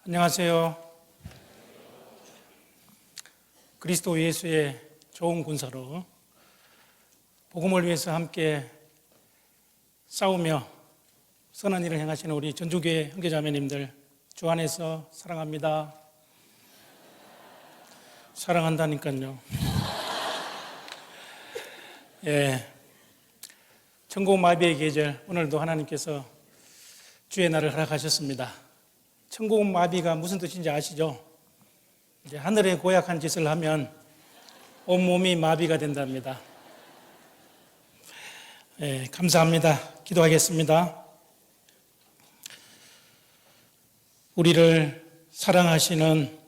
안녕하세요. 그리스도 예수의 좋은 군사로 복음을 위해서 함께 싸우며 선한 일을 행하시는 우리 전주교회 형제자매님들 주 안에서 사랑합니다. 사랑한다니까요. 천국 마비의 계절, 오늘도 하나님께서 주의 날을 허락하셨습니다. 천국 마비가 무슨 뜻인지 아시죠? 이제 하늘에 고약한 짓을 하면 온몸이 마비가 된답니다. 감사합니다. 기도하겠습니다. 우리를 사랑하시는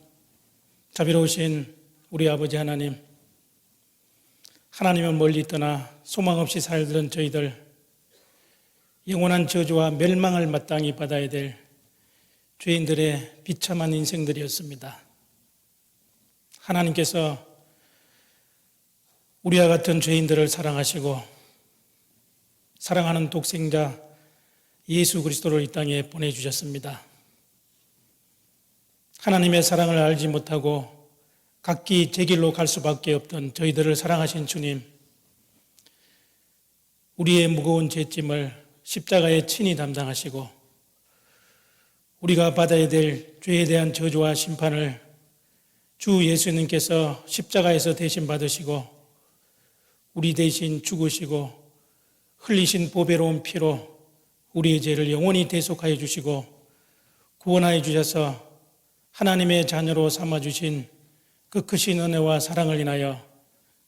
자비로우신 우리 아버지 하나님, 하나님은 멀리 떠나 소망 없이 살던 저희들, 영원한 저주와 멸망을 마땅히 받아야 될 죄인들의 비참한 인생들이었습니다. 하나님께서 우리와 같은 죄인들을 사랑하시고 사랑하는 독생자 예수 그리스도를 이 땅에 보내주셨습니다. 하나님의 사랑을 알지 못하고 각기 제 길로 갈 수밖에 없던 저희들을 사랑하신 주님, 우리의 무거운 죄짐을 십자가에 친히 담당하시고 우리가 받아야 될 죄에 대한 저주와 심판을 주 예수님께서 십자가에서 대신 받으시고 우리 대신 죽으시고 흘리신 보배로운 피로 우리의 죄를 영원히 대속하여 주시고 구원하여 주셔서 하나님의 자녀로 삼아주신 그 크신 은혜와 사랑을 인하여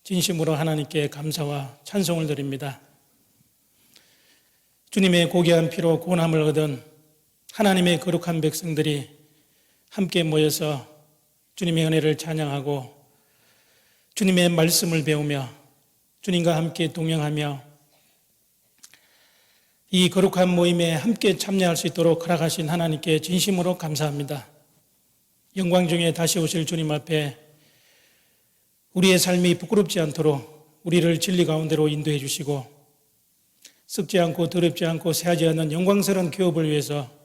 진심으로 하나님께 감사와 찬송을 드립니다. 주님의 고귀한 피로 구원함을 얻은 하나님의 거룩한 백성들이 함께 모여서 주님의 은혜를 찬양하고 주님의 말씀을 배우며 주님과 함께 동행하며 이 거룩한 모임에 함께 참여할 수 있도록 허락하신 하나님께 진심으로 감사합니다. 영광 중에 다시 오실 주님 앞에 우리의 삶이 부끄럽지 않도록 우리를 진리 가운데로 인도해 주시고 썩지 않고 더럽지 않고 새하지 않는 영광스러운 교업을 위해서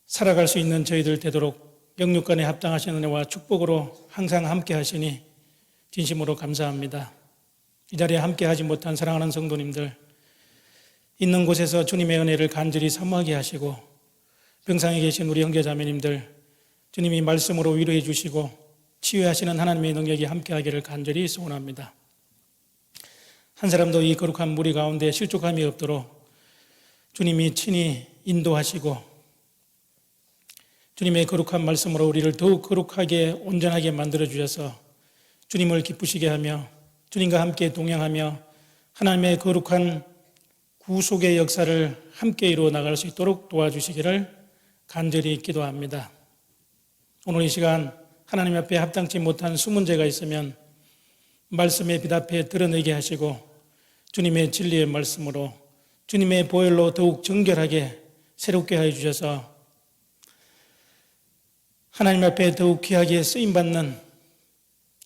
살아갈 수 있는 저희들 되도록 영육간에 합당하신 은혜와 축복으로 항상 함께 하시니 진심으로 감사합니다. 이 자리에 함께 하지 못한 사랑하는 성도님들, 있는 곳에서 주님의 은혜를 간절히 사모하게 하시고 병상에 계신 우리 형제자매님들 주님이 말씀으로 위로해 주시고 치유하시는 하나님의 능력이 함께하기를 간절히 소원합니다. 한 사람도 이 거룩한 무리 가운데 실족함이 없도록 주님이 친히 인도하시고 주님의 거룩한 말씀으로 우리를 더욱 거룩하게 온전하게 만들어주셔서 주님을 기쁘시게 하며 주님과 함께 동행하며 하나님의 거룩한 구속의 역사를 함께 이루어 나갈 수 있도록 도와주시기를 간절히 기도합니다. 오늘 이 시간 하나님 앞에 합당치 못한 수문제가 있으면 말씀에 비답해 드러내게 하시고 주님의 진리의 말씀으로 주님의 보혈로 더욱 정결하게 새롭게 하여 주셔서 하나님 앞에 더욱 귀하게 쓰임받는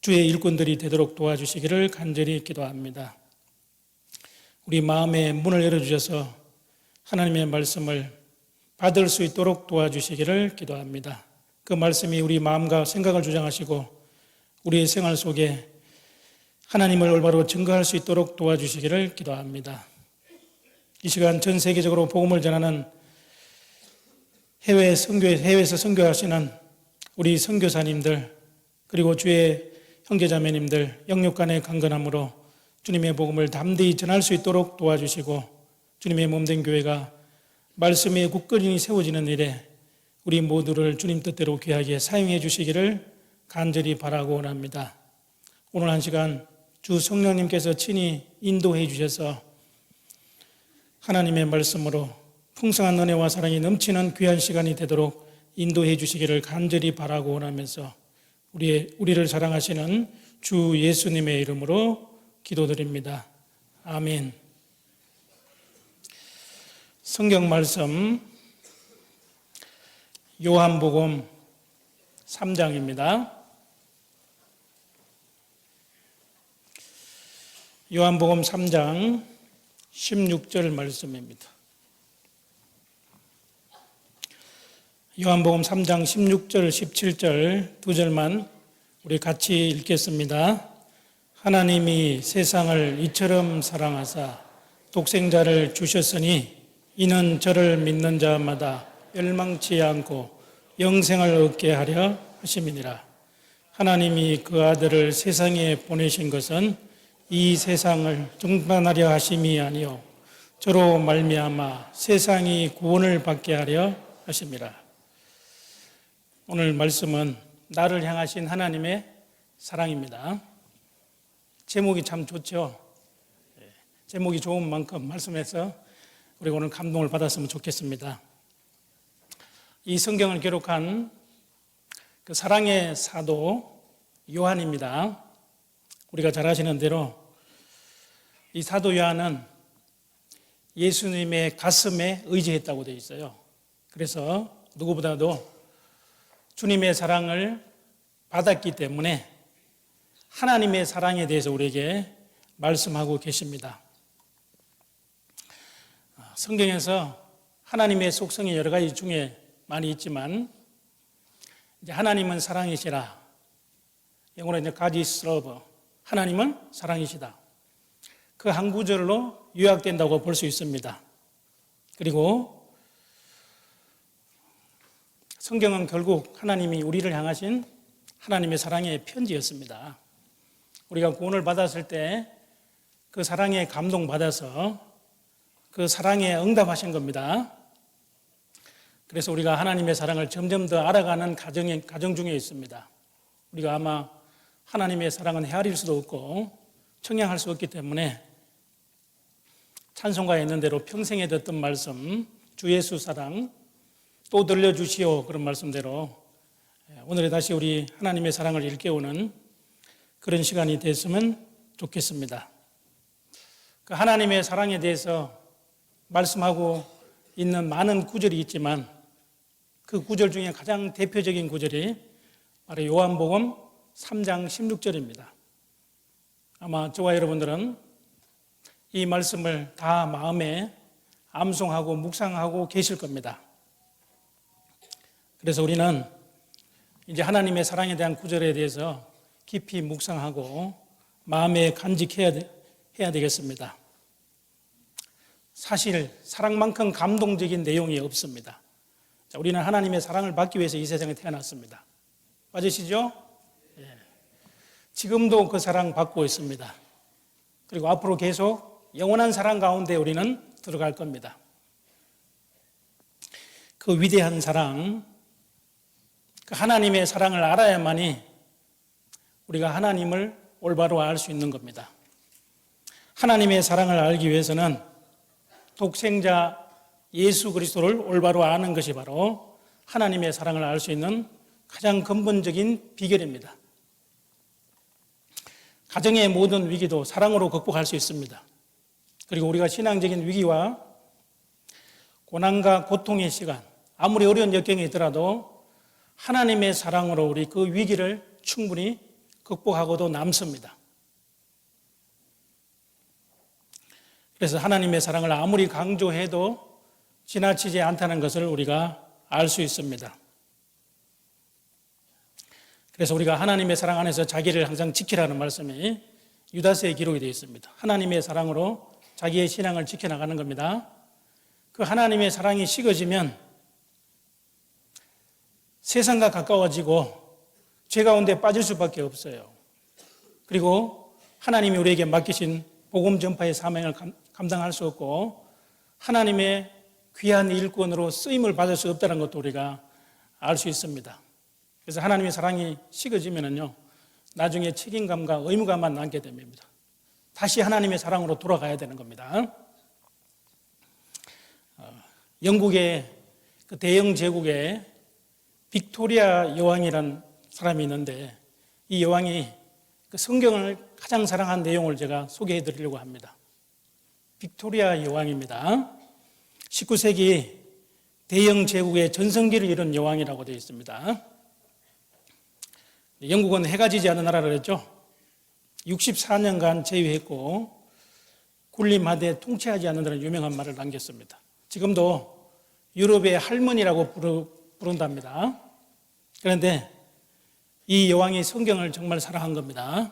주의 일꾼들이 되도록 도와주시기를 간절히 기도합니다. 우리 마음의 문을 열어주셔서 하나님의 말씀을 받을 수 있도록 도와주시기를 기도합니다. 그 말씀이 우리 마음과 생각을 주장하시고 우리의 생활 속에 하나님을 올바로 증거할 수 있도록 도와주시기를 기도합니다. 이 시간 전 세계적으로 복음을 전하는 해외에서 선교하시는 우리 선교사님들 그리고 주의 형제자매님들 영육간의 강건함으로 주님의 복음을 담대히 전할 수 있도록 도와주시고 주님의 몸된 교회가 말씀에 굳건히 세워지는 일에 우리 모두를 주님 뜻대로 귀하게 사용해 주시기를 간절히 바라고 원합니다. 오늘 한 시간 주 성령님께서 친히 인도해 주셔서 하나님의 말씀으로 풍성한 은혜와 사랑이 넘치는 귀한 시간이 되도록 인도해 주시기를 간절히 바라고 원하면서 우리를 사랑하시는 주 예수님의 이름으로 기도드립니다. 아멘. 성경 말씀 요한복음 3장입니다. 요한복음 3장 16절 말씀입니다. 요한복음 3장 16절, 17절 두 절만 우리 같이 읽겠습니다. 하나님이 세상을 이처럼 사랑하사 독생자를 주셨으니 이는 저를 믿는 자마다 멸망치 않고 영생을 얻게 하려 하심이니라. 하나님이 그 아들을 세상에 보내신 것은 이 세상을 정반하려 하심이 아니요 저로 말미암아 세상이 구원을 받게 하려 하심이라. 오늘 말씀은 나를 향하신 하나님의 사랑입니다. 제목이 참 좋죠. 제목이 좋은 만큼 말씀해서 우리가 오늘 감동을 받았으면 좋겠습니다. 이 성경을 기록한 그 사랑의 사도 요한입니다. 우리가 잘 아시는 대로 이 사도 요한은 예수님의 가슴에 의지했다고 되어 있어요. 그래서 누구보다도 주님의 사랑을 받았기 때문에 하나님의 사랑에 대해서 우리에게 말씀하고 계십니다. 성경에서 하나님의 속성이 여러 가지 중에 많이 있지만 이제 하나님은 사랑이시라. 영어로 이제 God is love. 하나님은 사랑이시다. 그 한 구절로 요약된다고 볼 수 있습니다. 그리고 성경은 결국 하나님이 우리를 향하신 하나님의 사랑의 편지였습니다. 우리가 구원을 받았을 때 그 사랑에 감동받아서 그 사랑에 응답하신 겁니다. 그래서 우리가 하나님의 사랑을 점점 더 알아가는 과정 중에 있습니다. 우리가 아마 하나님의 사랑은 헤아릴 수도 없고 청량할 수 없기 때문에 찬송가에 있는 대로 평생에 듣던 말씀, 주 예수 사랑 또 들려주시오, 그런 말씀대로 오늘에 다시 우리 하나님의 사랑을 일깨우는 그런 시간이 됐으면 좋겠습니다. 그 하나님의 사랑에 대해서 말씀하고 있는 많은 구절이 있지만 그 구절 중에 가장 대표적인 구절이 바로 요한복음 3장 16절입니다. 아마 저와 여러분들은 이 말씀을 다 마음에 암송하고 묵상하고 계실 겁니다. 그래서 우리는 이제 하나님의 사랑에 대한 구절에 대해서 깊이 묵상하고 마음에 간직해야 되겠습니다. 사실 사랑만큼 감동적인 내용이 없습니다. 자, 우리는 하나님의 사랑을 받기 위해서 이 세상에 태어났습니다. 맞으시죠? 예. 지금도 그 사랑 받고 있습니다. 그리고 앞으로 계속 영원한 사랑 가운데 우리는 들어갈 겁니다. 그 위대한 사랑, 그 하나님의 사랑을 알아야만이 우리가 하나님을 올바로 알 수 있는 겁니다. 하나님의 사랑을 알기 위해서는 독생자 예수 그리스도를 올바로 아는 것이 바로 하나님의 사랑을 알 수 있는 가장 근본적인 비결입니다. 가정의 모든 위기도 사랑으로 극복할 수 있습니다. 그리고 우리가 신앙적인 위기와 고난과 고통의 시간, 아무리 어려운 역경이 있더라도 하나님의 사랑으로 우리 그 위기를 충분히 극복하고도 남습니다. 그래서 하나님의 사랑을 아무리 강조해도 지나치지 않다는 것을 우리가 알 수 있습니다. 그래서 우리가 하나님의 사랑 안에서 자기를 항상 지키라는 말씀이 유다서에 기록이 되어 있습니다. 하나님의 사랑으로 자기의 신앙을 지켜나가는 겁니다. 그 하나님의 사랑이 식어지면 세상과 가까워지고 죄 가운데 빠질 수밖에 없어요. 그리고 하나님이 우리에게 맡기신 복음 전파의 사명을 감당할 수 없고 하나님의 귀한 일꾼으로 쓰임을 받을 수 없다는 것도 우리가 알 수 있습니다. 그래서 하나님의 사랑이 식어지면요, 나중에 책임감과 의무감만 남게 됩니다. 다시 하나님의 사랑으로 돌아가야 되는 겁니다. 영국의 그 대영 제국에 빅토리아 여왕이라는 사람이 있는데 이 여왕이 그 성경을 가장 사랑한 내용을 제가 소개해 드리려고 합니다. 빅토리아 여왕입니다. 19세기 대영 제국의 전성기를 이룬 여왕이라고 되어 있습니다. 영국은 해가 지지 않은 나라라 그랬죠. 64년간 제위했고 군림하되 통치하지 않는다는 유명한 말을 남겼습니다. 지금도 유럽의 할머니라고 부른답니다. 그런데 이 여왕이 성경을 정말 사랑한 겁니다.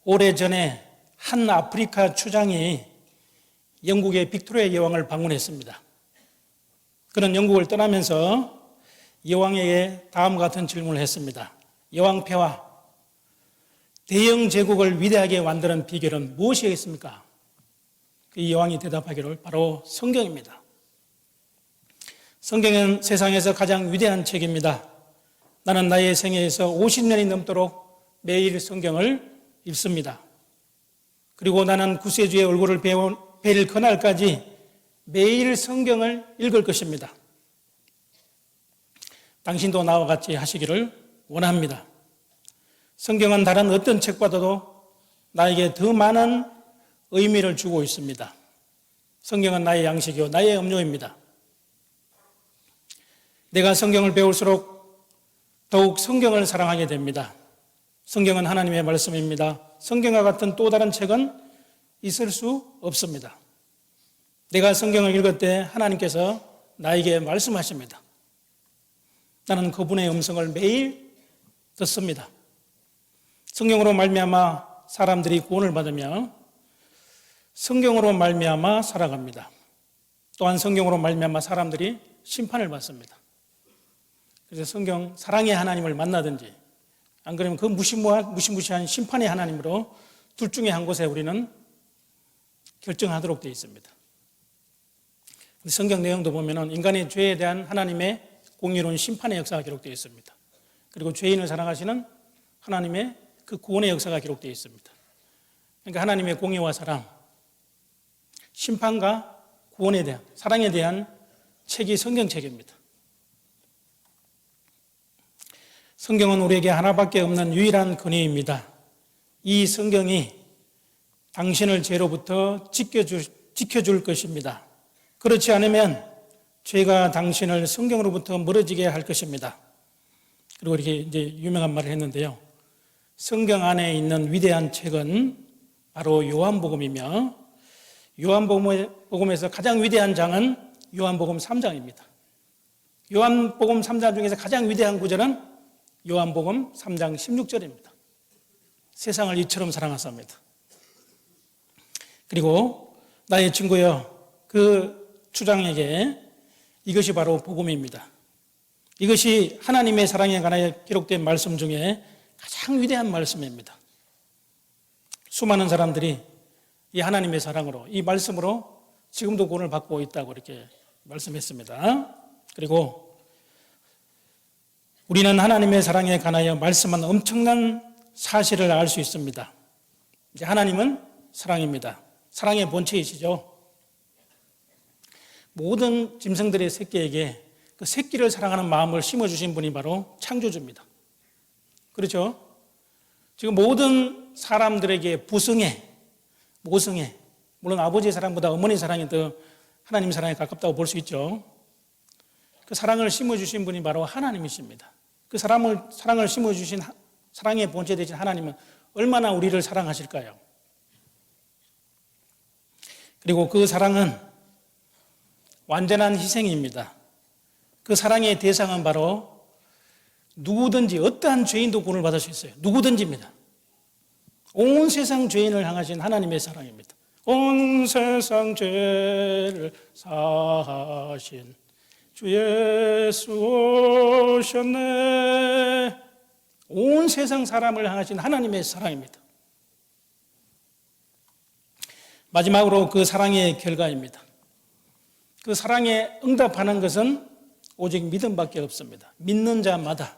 오래전에 한 아프리카 추장이 영국의 빅토리아 여왕을 방문했습니다. 그는 영국을 떠나면서 여왕에게 다음과 같은 질문을 했습니다. 여왕폐하, 대영 제국을 위대하게 만드는 비결은 무엇이겠습니까? 그 여왕이 대답하기를 바로 성경입니다. 성경은 세상에서 가장 위대한 책입니다. 나는 나의 생애에서 50년이 넘도록 매일 성경을 읽습니다. 그리고 나는 구세주의 얼굴을 뵐 그날까지 매일 성경을 읽을 것입니다. 당신도 나와 같이 하시기를 원합니다. 성경은 다른 어떤 책보다도 나에게 더 많은 의미를 주고 있습니다. 성경은 나의 양식이요 나의 음료입니다. 내가 성경을 배울수록 더욱 성경을 사랑하게 됩니다. 성경은 하나님의 말씀입니다. 성경과 같은 또 다른 책은 있을 수 없습니다. 내가 성경을 읽을 때 하나님께서 나에게 말씀하십니다. 나는 그분의 음성을 매일 듣습니다. 성경으로 말미암아 사람들이 구원을 받으며 성경으로 말미암아 살아갑니다. 또한 성경으로 말미암아 사람들이 심판을 받습니다. 그래서 성경 사랑의 하나님을 만나든지 안 그러면 그 무시무시한 심판의 하나님으로 둘 중에 한 곳에 우리는 결정하도록 되어 있습니다. 성경 내용도 보면 인간의 죄에 대한 하나님의 공의로운 심판의 역사가 기록되어 있습니다. 그리고 죄인을 사랑하시는 하나님의 그 구원의 역사가 기록되어 있습니다. 그러니까 하나님의 공의와 사랑, 심판과 구원에 대한, 사랑에 대한 책이 성경책입니다. 성경은 우리에게 하나밖에 없는 유일한 근위입니다. 이 성경이 당신을 죄로부터 지켜줄 것입니다. 그렇지 않으면 죄가 당신을 성경으로부터 멀어지게 할 것입니다. 그리고 이렇게 이제 유명한 말을 했는데요. 성경 안에 있는 위대한 책은 바로 요한복음이며 요한복음에서 가장 위대한 장은 요한복음 3장입니다. 요한복음 3장 중에서 가장 위대한 구절은 요한복음 3장 16절입니다. 세상을 이처럼 사랑하사옵니다. 그리고 나의 친구여, 그 추장에게 이것이 바로 복음입니다. 이것이 하나님의 사랑에 관하여 기록된 말씀 중에 가장 위대한 말씀입니다. 수많은 사람들이 이 하나님의 사랑으로, 이 말씀으로 지금도 구원을 받고 있다고 이렇게 말씀했습니다. 그리고 우리는 하나님의 사랑에 관하여 말씀한 엄청난 사실을 알 수 있습니다. 이제 하나님은 사랑입니다. 사랑의 본체이시죠. 모든 짐승들의 새끼에게 그 새끼를 사랑하는 마음을 심어주신 분이 바로 창조주입니다. 그렇죠? 지금 모든 사람들에게 부승해, 모승해, 물론 아버지의 사랑보다 어머니의 사랑이 더 하나님 사랑에 가깝다고 볼 수 있죠. 그 사랑을 심어주신 분이 바로 하나님이십니다. 그 사랑을 심어주신 사랑의 본체 되신 하나님은 얼마나 우리를 사랑하실까요? 그리고 그 사랑은 완전한 희생입니다. 그 사랑의 대상은 바로 누구든지 어떠한 죄인도 구원을 받을 수 있어요. 누구든지입니다. 온 세상 죄인을 향하신 하나님의 사랑입니다. 온 세상 죄를 사하신 주 예수 오셨네. 온 세상 사람을 향하신 하나님의 사랑입니다. 마지막으로 그 사랑의 결과입니다. 그 사랑에 응답하는 것은 오직 믿음밖에 없습니다. 믿는 자마다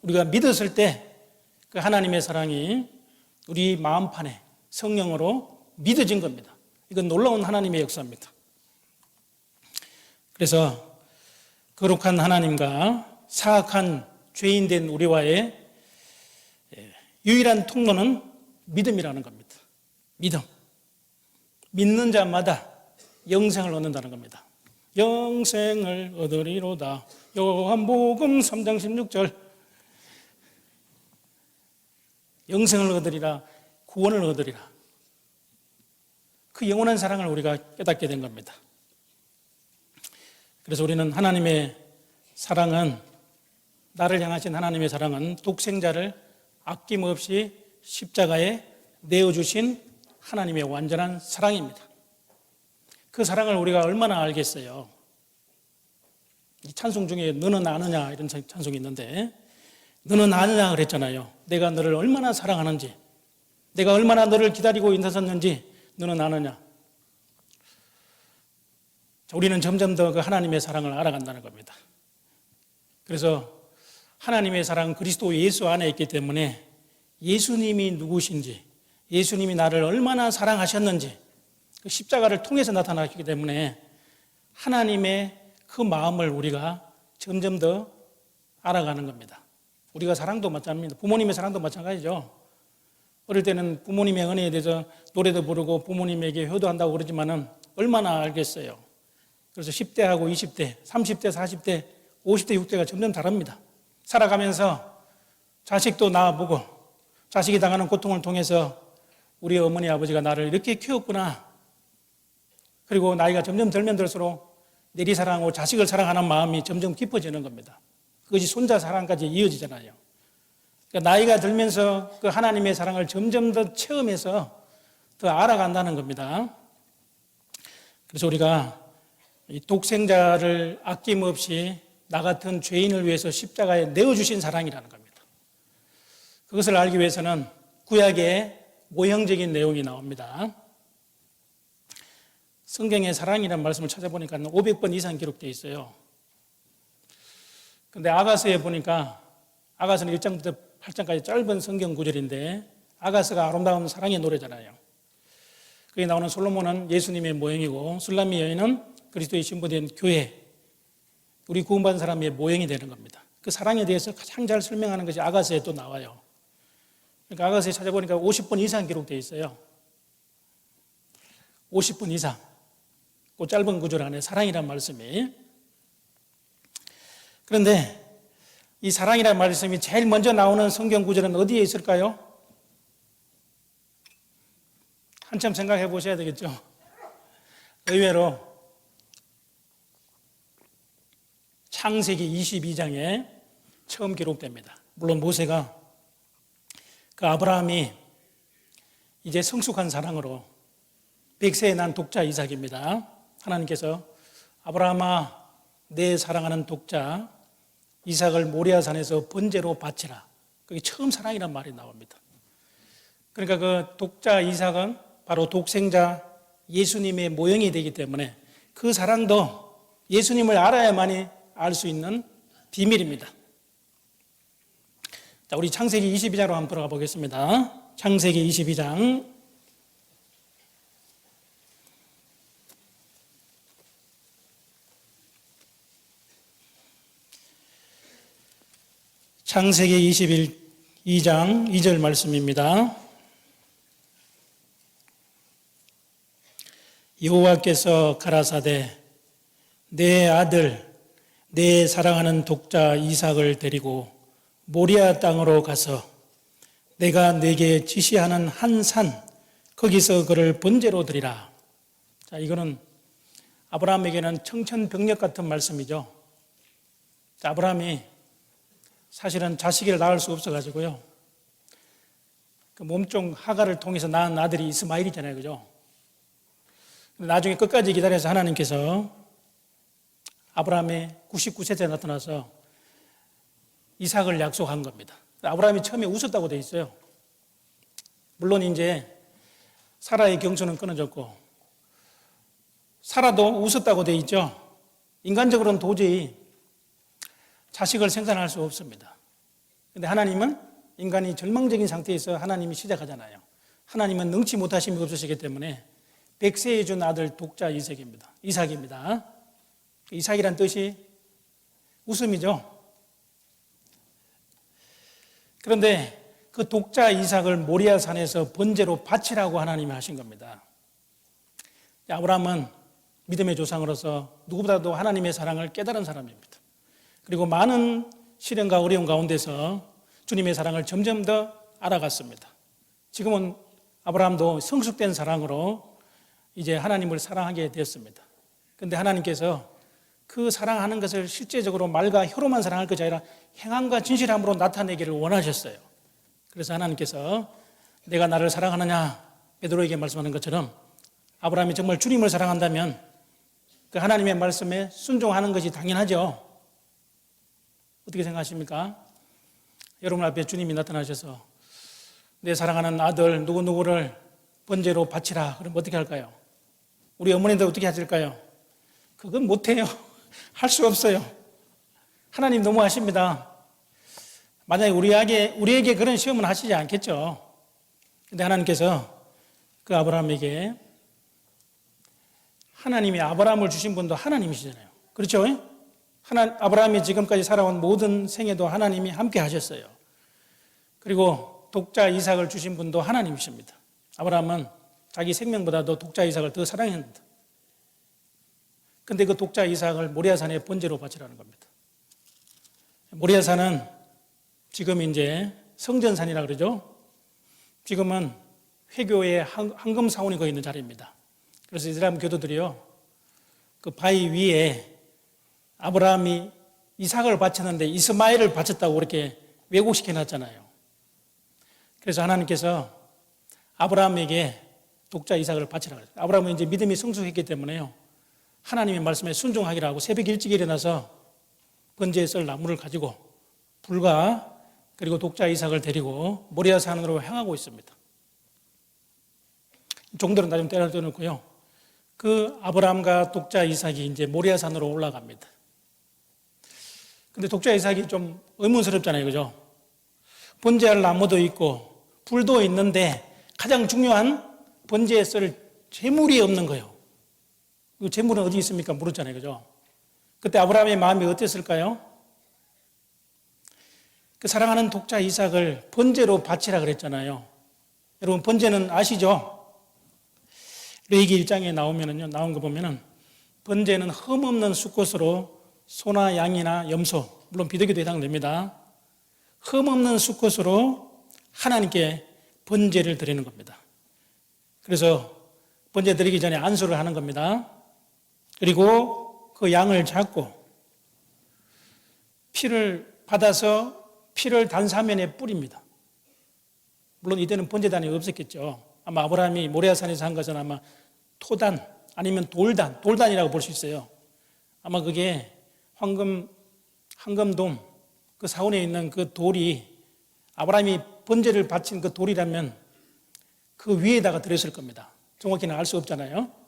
우리가 믿었을 때 그 하나님의 사랑이 우리 마음판에 성령으로 믿어진 겁니다. 이건 놀라운 하나님의 역사입니다. 그래서 거룩한 하나님과 사악한 죄인된 우리와의 유일한 통로는 믿음이라는 겁니다. 믿음. 믿는 자마다 영생을 얻는다는 겁니다. 영생을 얻으리로다. 요한복음 3장 16절. 영생을 얻으리라, 구원을 얻으리라. 그 영원한 사랑을 우리가 깨닫게 된 겁니다. 그래서 우리는 하나님의 사랑은, 나를 향하신 하나님의 사랑은 독생자를 아낌없이 십자가에 내어주신 하나님의 완전한 사랑입니다. 그 사랑을 우리가 얼마나 알겠어요? 이 찬송 중에 너는 아느냐 이런 찬송이 있는데, 너는 아느냐 그랬잖아요. 내가 너를 얼마나 사랑하는지, 내가 얼마나 너를 기다리고 인사섰는지 너는 아느냐. 우리는 점점 더 그 하나님의 사랑을 알아간다는 겁니다. 그래서 하나님의 사랑은 그리스도 예수 안에 있기 때문에 예수님이 누구신지, 예수님이 나를 얼마나 사랑하셨는지 그 십자가를 통해서 나타나셨기 때문에 하나님의 그 마음을 우리가 점점 더 알아가는 겁니다. 우리가 사랑도 마찬가지입니다. 부모님의 사랑도 마찬가지죠. 어릴 때는 부모님의 은혜에 대해서 노래도 부르고 부모님에게 효도한다고 그러지만은 얼마나 알겠어요. 그래서 10대하고 20대, 30대, 40대, 50대, 60대가 점점 다릅니다. 살아가면서 자식도 낳아보고 자식이 당하는 고통을 통해서 우리 어머니 아버지가 나를 이렇게 키웠구나. 그리고 나이가 점점 들면 들수록 내리사랑하고 자식을 사랑하는 마음이 점점 깊어지는 겁니다. 그것이 손자 사랑까지 이어지잖아요. 그러니까 나이가 들면서 그 하나님의 사랑을 점점 더 체험해서 더 알아간다는 겁니다. 그래서 우리가 이 독생자를 아낌없이 나 같은 죄인을 위해서 십자가에 내어주신 사랑이라는 겁니다. 그것을 알기 위해서는 구약에 모형적인 내용이 나옵니다. 성경에 사랑이라는 말씀을 찾아보니까 500번 이상 기록되어 있어요. 근데 아가서에 보니까, 아가서는 1장부터 8장까지 짧은 성경 구절인데 아가서가 아름다운 사랑의 노래잖아요. 거기 나오는 솔로몬은 예수님의 모형이고 술람미 여인은 그리스도의 신부된 교회, 우리 구원받은 사람의 모형이 되는 겁니다. 그 사랑에 대해서 가장 잘 설명하는 것이 아가서에 또 나와요. 그러니까 아가서에 찾아보니까 50번 이상 기록되어 있어요. 50번 이상. 그 짧은 구절 안에 사랑이라는 말씀이. 그런데 이 사랑이라는 말씀이 제일 먼저 나오는 성경 구절은 어디에 있을까요? 한참 생각해 보셔야 되겠죠. 의외로 창세기 22장에 처음 기록됩니다. 물론 모세가 그 아브라함이 이제 성숙한 사랑으로 100세에 난 독자 이삭입니다. 하나님께서 아브라함아 내 사랑하는 독자 이삭을 모리아산에서 번제로 바치라. 그게 처음 사랑이란 말이 나옵니다. 그러니까 그 독자 이삭은 바로 독생자 예수님의 모형이 되기 때문에 그 사랑도 예수님을 알아야만이 알 수 있는 비밀입니다. 자, 우리 창세기 22장으로 한번 들어가 보겠습니다. 창세기 22장. 창세기 22장 2절 말씀입니다. 여호와께서 가라사대 내 아들 내 사랑하는 독자 이삭을 데리고 모리아 땅으로 가서 내가 내게 지시하는 한 산 거기서 그를 번제로 드리라. 자, 이거는 아브라함에게는 청천벽력 같은 말씀이죠. 자, 아브라함이 사실은 자식을 낳을 수 없어가지고요. 그 몸종 하가를 통해서 낳은 아들이 이스마일이잖아요. 그죠? 나중에 끝까지 기다려서 하나님께서 아브라함의 99세 때 나타나서 이삭을 약속한 겁니다. 아브라함이 처음에 웃었다고 돼 있어요. 물론 이제 사라의 경수는 끊어졌고 사라도 웃었다고 돼 있죠. 인간적으로는 도저히 자식을 생산할 수 없습니다. 그런데 하나님은 인간이 절망적인 상태에서 하나님이 시작하잖아요. 하나님은 능치 못하심이 없으시기 때문에 100세에 준 아들 독자 이삭입니다. 이삭이란 뜻이 웃음이죠. 그런데 그 독자 이삭을 모리아산에서 번제로 바치라고 하나님이 하신 겁니다. 아브라함은 믿음의 조상으로서 누구보다도 하나님의 사랑을 깨달은 사람입니다. 그리고 많은 시련과 어려움 가운데서 주님의 사랑을 점점 더 알아갔습니다. 지금은 아브라함도 성숙된 사랑으로 이제 하나님을 사랑하게 되었습니다. 그런데 하나님께서 그 사랑하는 것을 실제적으로 말과 혀로만 사랑할 것이 아니라 행함과 진실함으로 나타내기를 원하셨어요. 그래서 하나님께서 내가 나를 사랑하느냐 베드로에게 말씀하는 것처럼 아브라함이 정말 주님을 사랑한다면 그 하나님의 말씀에 순종하는 것이 당연하죠. 어떻게 생각하십니까? 여러분 앞에 주님이 나타나셔서 내 사랑하는 아들 누구누구를 번제로 바치라. 그럼 어떻게 할까요? 우리 어머니들 어떻게 하실까요? 그건 못해요. 할 수 없어요. 하나님 너무 하십니다. 만약에 우리에게 그런 시험은 하시지 않겠죠. 근데 하나님께서 그 아브라함에게 하나님이 아브라함을 주신 분도 하나님이시잖아요. 그렇죠? 아브라함이 지금까지 살아온 모든 생애도 하나님이 함께 하셨어요. 그리고 독자 이삭을 주신 분도 하나님이십니다. 아브라함은 자기 생명보다도 독자 이삭을 더 사랑했습니다. 근데 그 독자 이삭을 모리아산에 번제로 바치라는 겁니다. 모리아산은 지금 이제 성전산이라 그러죠. 지금은 회교의 황금 사원이 거기 있는 자리입니다. 그래서 이슬람 교도들이요, 그 바위 위에 아브라함이 이삭을 바쳤는데 이스마엘을 바쳤다고 그렇게 왜곡시켜 놨잖아요. 그래서 하나님께서 아브라함에게 독자 이삭을 바치라 그랬어요. 아브라함은 이제 믿음이 성숙했기 때문에요, 하나님의 말씀에 순종하기로 하고 새벽 일찍 일어나서 번제에 썰 나무를 가지고 불과 그리고 독자 이삭을 데리고 모리아 산으로 향하고 있습니다. 종들은 다 좀 때려놓고요, 그 아브라함과 독자 이삭이 이제 모리아 산으로 올라갑니다. 근데 독자 이삭이 좀 의문스럽잖아요, 그죠? 번제할 나무도 있고 불도 있는데 가장 중요한 번제에 썰 재물이 없는 거예요. 그 재물은 어디 있습니까? 물었잖아요, 그죠? 그때 아브라함의 마음이 어땠을까요? 그 사랑하는 독자 이삭을 번제로 바치라 그랬잖아요. 여러분, 번제는 아시죠? 레위기 1장에 나온 거 보면은 번제는 흠없는 수컷으로 소나 양이나 염소, 물론 비둘기도 해당됩니다. 흠없는 수컷으로 하나님께 번제를 드리는 겁니다. 그래서 번제 드리기 전에 안수를 하는 겁니다. 그리고 그 양을 잡고 피를 받아서 피를 단사면에 뿌립니다. 물론 이때는 번제단이 없었겠죠. 아마 아브라함이 모리아산에서 한 것은 아마 토단 아니면 돌단이라고 볼 수 있어요. 아마 그게 황금돔 그 사원에 있는 그 돌이 아브라함이 번제를 바친 그 돌이라면 그 위에다가 들었을 겁니다. 정확히는 알 수 없잖아요.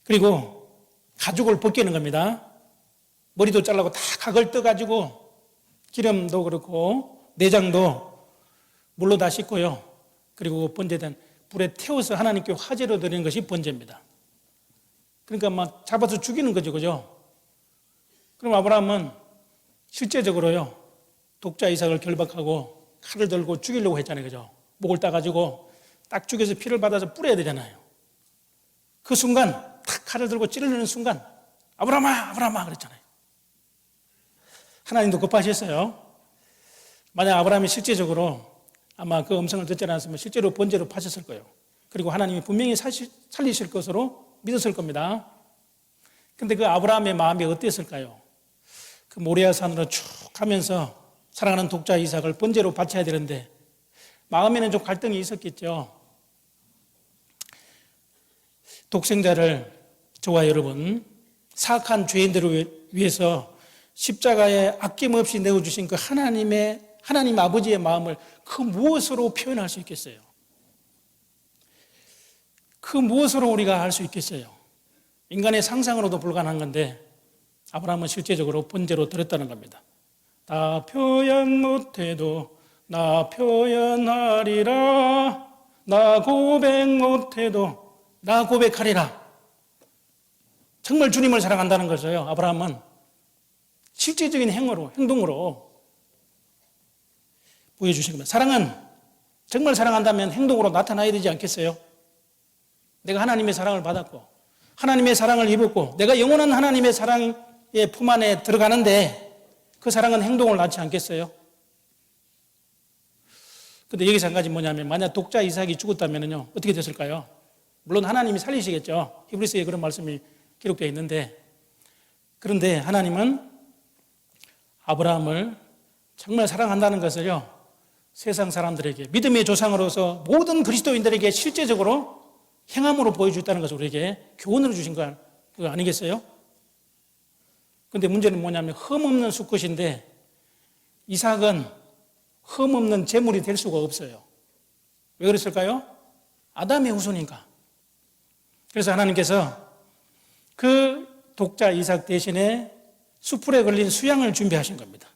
그리고 가죽을 벗기는 겁니다. 머리도 잘라고 다 각을 떠가지고 기름도 그렇고 내장도 물로 다 씻고요. 그리고 번제된 불에 태워서 하나님께 화제로 드리는 것이 번제입니다. 그러니까 막 잡아서 죽이는 거죠, 그죠? 그럼 아브라함은 실제적으로요, 독자 이삭을 결박하고 칼을 들고 죽이려고 했잖아요, 그죠? 목을 따가지고 딱 죽여서 피를 받아서 뿌려야 되잖아요. 그 순간 탁 칼을 들고 찌르는 순간 아브라함아, 아브라함아 그랬잖아요. 하나님도 급하셨어요. 만약 아브라함이 실제적으로 아마 그 음성을 듣지 않았으면 실제로 번제로 파셨을 거예요. 그리고 하나님이 분명히 살리실 것으로 믿었을 겁니다. 근데 그 아브라함의 마음이 어땠을까요? 그 모리아 산으로 쭉 가면서 사랑하는 독자 이삭을 번제로 바쳐야 되는데 마음에는 좀 갈등이 있었겠죠. 독생자를 저와 여러분, 사악한 죄인들을 위해서 십자가에 아낌없이 내어주신 그 하나님 아버지의 마음을 그 무엇으로 표현할 수 있겠어요? 그 무엇으로 우리가 알 수 있겠어요? 인간의 상상으로도 불가능한 건데 아브라함은 실제적으로 번제로 드렸다는 겁니다. 나 표현 못해도 나 표현하리라, 나 고백 못해도 나 고백하리라. 정말 주님을 사랑한다는 것이에요. 아브라함은 실제적인 행동으로 보여주신 겁니다. 사랑은 정말 사랑한다면 행동으로 나타나야 되지 않겠어요? 내가 하나님의 사랑을 받았고 하나님의 사랑을 입었고 내가 영원한 하나님의 사랑의 품 안에 들어가는데 그 사랑은 행동을 낳지 않겠어요? 근데 여기서 한 가지 뭐냐면 만약 독자 이삭이 죽었다면요 어떻게 됐을까요? 물론 하나님이 살리시겠죠. 히브리서에 그런 말씀이 기록되어 있는데, 그런데 하나님은 아브라함을 정말 사랑한다는 것을요, 세상 사람들에게, 믿음의 조상으로서 모든 그리스도인들에게 실제적으로 행함으로 보여줬다는 것을 우리에게 교훈으로 주신 거 아니겠어요? 그런데 문제는 뭐냐면 흠없는 수컷인데 이삭은 흠없는 제물이 될 수가 없어요. 왜 그랬을까요? 아담의 후손인가. 그래서 하나님께서 그 독자 이삭 대신에 수풀에 걸린 수양을 준비하신 겁니다.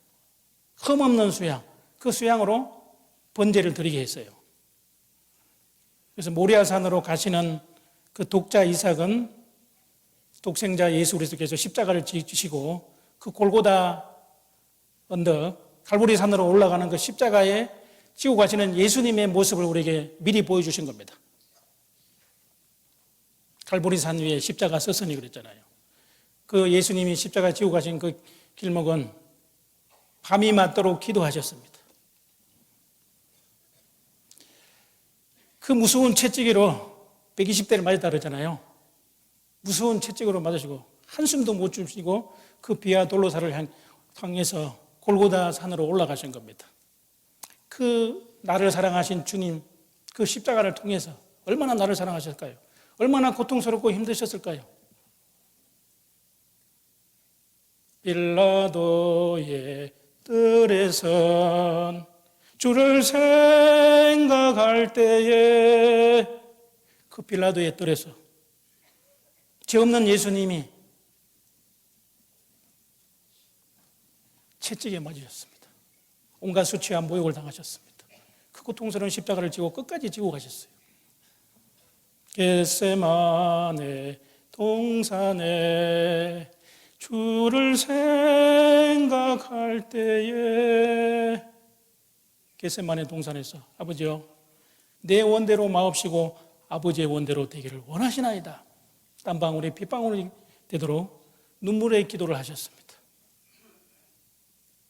흠없는 수양, 그 수양으로 번제를 드리게 했어요. 그래서 모리아산으로 가시는 그 독자 이삭은 독생자 예수 그리스도께서 십자가를 지시고 그 골고다 언덕 갈보리 산으로 올라가는 그 십자가에 지고 가시는 예수님의 모습을 우리에게 미리 보여주신 겁니다. 갈보리 산 위에 십자가 서선이 그랬잖아요. 그 예수님이 십자가 지고 가신 그 길목은 밤이 맞도록 기도하셨습니다. 그 무서운 채찍으로 120대를 맞았다 그랬잖아요. 무서운 채찍으로 맞으시고 한숨도 못 주시고 그 비와 돌로사를 향해서 골고다 산으로 올라가신 겁니다. 그 나를 사랑하신 주님, 그 십자가를 통해서 얼마나 나를 사랑하셨을까요? 얼마나 고통스럽고 힘드셨을까요? 빌라도의 뜰에선 주를 생각할 때에 그 빌라도의 뜰에서 죄 없는 예수님이 채찍에 맞으셨습니다. 온갖 수치와 모욕을 당하셨습니다. 그 고통스러운 십자가를 지고 끝까지 지고 가셨어요. 겟세마네 동산에 주를 생각할 때에 겟세마네 동산에서 아버지요 내 원대로 마옵시고 아버지의 원대로 되기를 원하시나이다. 땀방울이 핏방울이 되도록 눈물의 기도를 하셨습니다.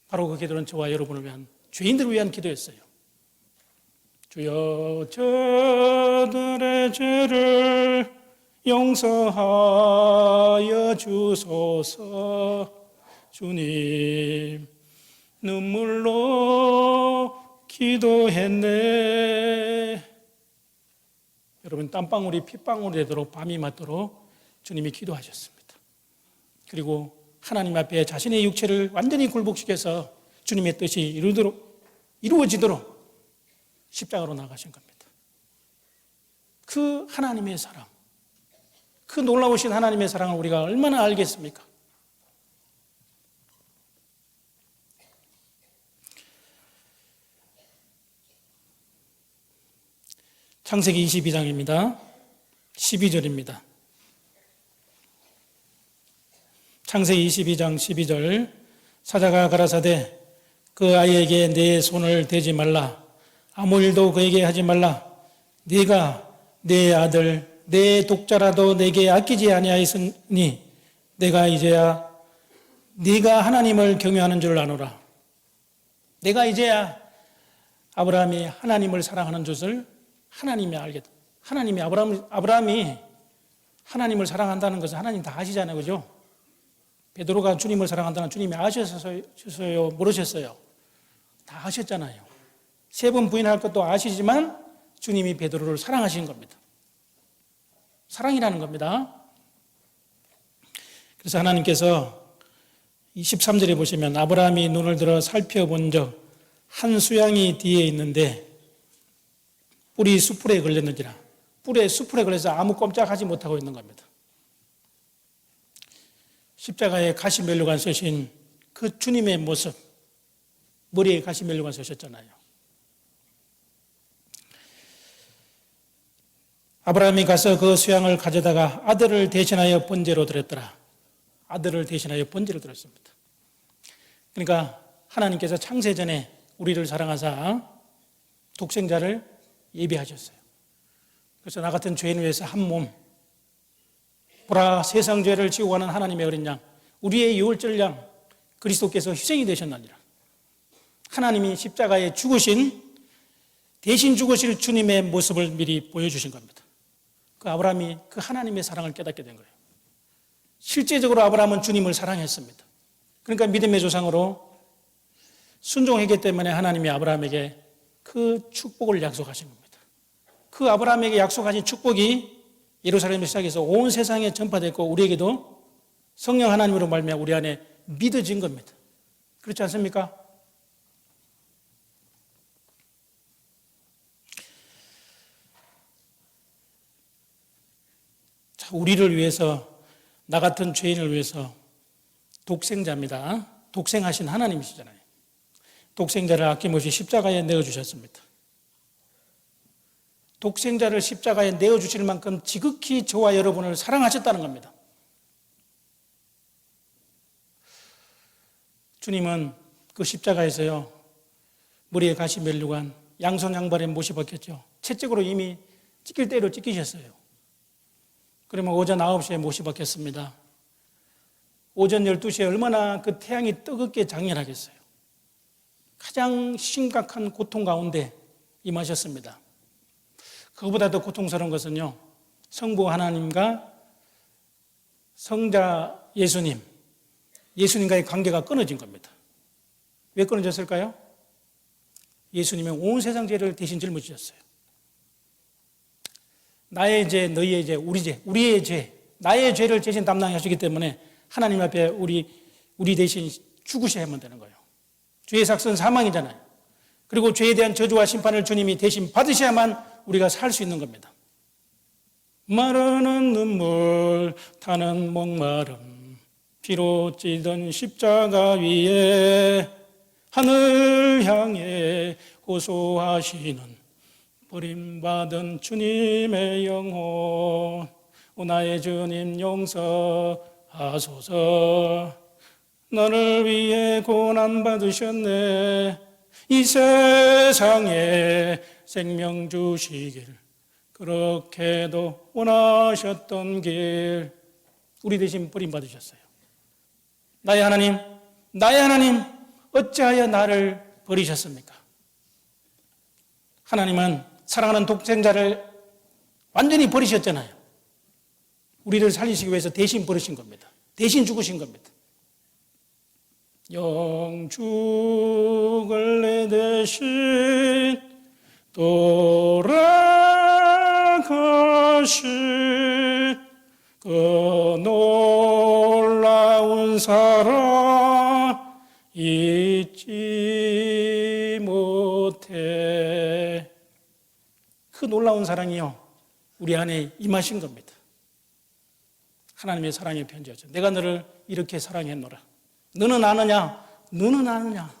바로 그 기도는 저와 여러분을 위한 죄인들을 위한 기도였어요. 주여 저들의 죄를 용서하여 주소서. 주님 눈물로 기도했네. 여러분 땀방울이 핏방울이 되도록 밤이 맞도록 주님이 기도하셨습니다. 그리고 하나님 앞에 자신의 육체를 완전히 굴복시켜서 주님의 뜻이 이루어지도록 십자가로 나가신 겁니다. 그 하나님의 사랑, 그 놀라우신 하나님의 사랑을 우리가 얼마나 알겠습니까? 창세기 22장입니다. 12절입니다. 창세기 22장 12절 사자가 가라사대 그 아이에게 내 손을 대지 말라 아무 일도 그에게 하지 말라 네가 내 아들 내 독자라도 내게 아끼지 아니하였으니 내가 이제야 네가 하나님을 경외하는 줄 아노라. 내가 이제야 아브라함이 하나님을 사랑하는 것을 하나님이 알겠다. 아브라함이 하나님을 사랑한다는 것은 하나님 다 아시잖아요. 그죠? 베드로가 주님을 사랑한다는 주님이 아셨어요? 모르셨어요? 다 아셨잖아요. 3번 부인할 것도 아시지만 주님이 베드로를 사랑하신 겁니다. 사랑이라는 겁니다. 그래서 하나님께서 23절에 보시면 아브라함이 눈을 들어 살펴본 적 한 수양이 뒤에 있는데 뿔이 수풀에 걸렸는지라. 뿔에 수풀에 걸려서 아무 꼼짝하지 못하고 있는 겁니다. 십자가에 가시면류관 서신 그 주님의 모습, 머리에 가시면류관 서셨잖아요. 아브라함이 가서 그 수양을 가져다가 아들을 대신하여 번제로 드렸더라. 아들을 대신하여 번제로 드렸습니다. 그러니까 하나님께서 창세전에 우리를 사랑하사 독생자를 예비하셨어요. 그래서 나 같은 죄인 위해서 한 몸, 보라 세상 죄를 지고 가는 하나님의 어린 양, 우리의 유월절 양 그리스도께서 희생이 되셨나니라. 하나님이 십자가에 대신 죽으실 주님의 모습을 미리 보여주신 겁니다. 그 아브라함이 그 하나님의 사랑을 깨닫게 된 거예요. 실제적으로 아브라함은 주님을 사랑했습니다. 그러니까 믿음의 조상으로 순종했기 때문에 하나님이 아브라함에게 그 축복을 약속하신 겁니다. 그 아브라함에게 약속하신 축복이 예루살렘을 시작해서 온 세상에 전파됐고 우리에게도 성령 하나님으로 말미암아 우리 안에 믿어진 겁니다. 그렇지 않습니까? 자, 우리를 위해서, 나 같은 죄인을 위해서 독생자입니다. 독생하신 하나님이시잖아요. 독생자를 아낌없이 십자가에 내어주셨습니다. 독생자를 십자가에 내어주실 만큼 지극히 저와 여러분을 사랑하셨다는 겁니다. 주님은 그 십자가에서요, 머리에 가시 멜류관, 양손 양발에 못이 박혔죠. 채찍으로 이미 찢길 대로 찢기셨어요. 그러면 오전 9시에 못이 박혔습니다. 오전 12시에 얼마나 그 태양이 뜨겁게 장렬하겠어요. 가장 심각한 고통 가운데 임하셨습니다. 그거보다 더 고통스러운 것은요, 성부 하나님과 성자 예수님과의 관계가 끊어진 겁니다. 왜 끊어졌을까요? 예수님은 온 세상 죄를 대신 짊어지셨어요. 나의 죄, 너희의 죄, 우리의 죄, 나의 죄를 대신 담당하시기 때문에 하나님 앞에 우리 대신 죽으셔야만 되는 거예요. 죄의 삭은 사망이잖아요. 그리고 죄에 대한 저주와 심판을 주님이 대신 받으셔야만 우리가 살 수 있는 겁니다. 마르는 눈물 타는 목마름 피로 찌든 십자가 위에 하늘 향해 호소하시는 버림받은 주님의 영혼 나의 주님 용서하소서. 너를 위해 고난받으셨네. 이 세상에 생명 주시길 그렇게도 원하셨던 길 우리 대신 버림받으셨어요. 나의 하나님 어찌하여 나를 버리셨습니까? 하나님은 사랑하는 독생자를 완전히 버리셨잖아요. 우리를 살리시기 위해서 대신 버리신 겁니다. 대신 죽으신 겁니다. 영죽을 내 대신 돌아가신 그 놀라운 사랑 잊지 못해. 그 놀라운 사랑이요, 우리 안에 임하신 겁니다. 하나님의 사랑의 편지였죠. 내가 너를 이렇게 사랑했노라. 너는 아느냐? 너는 아느냐?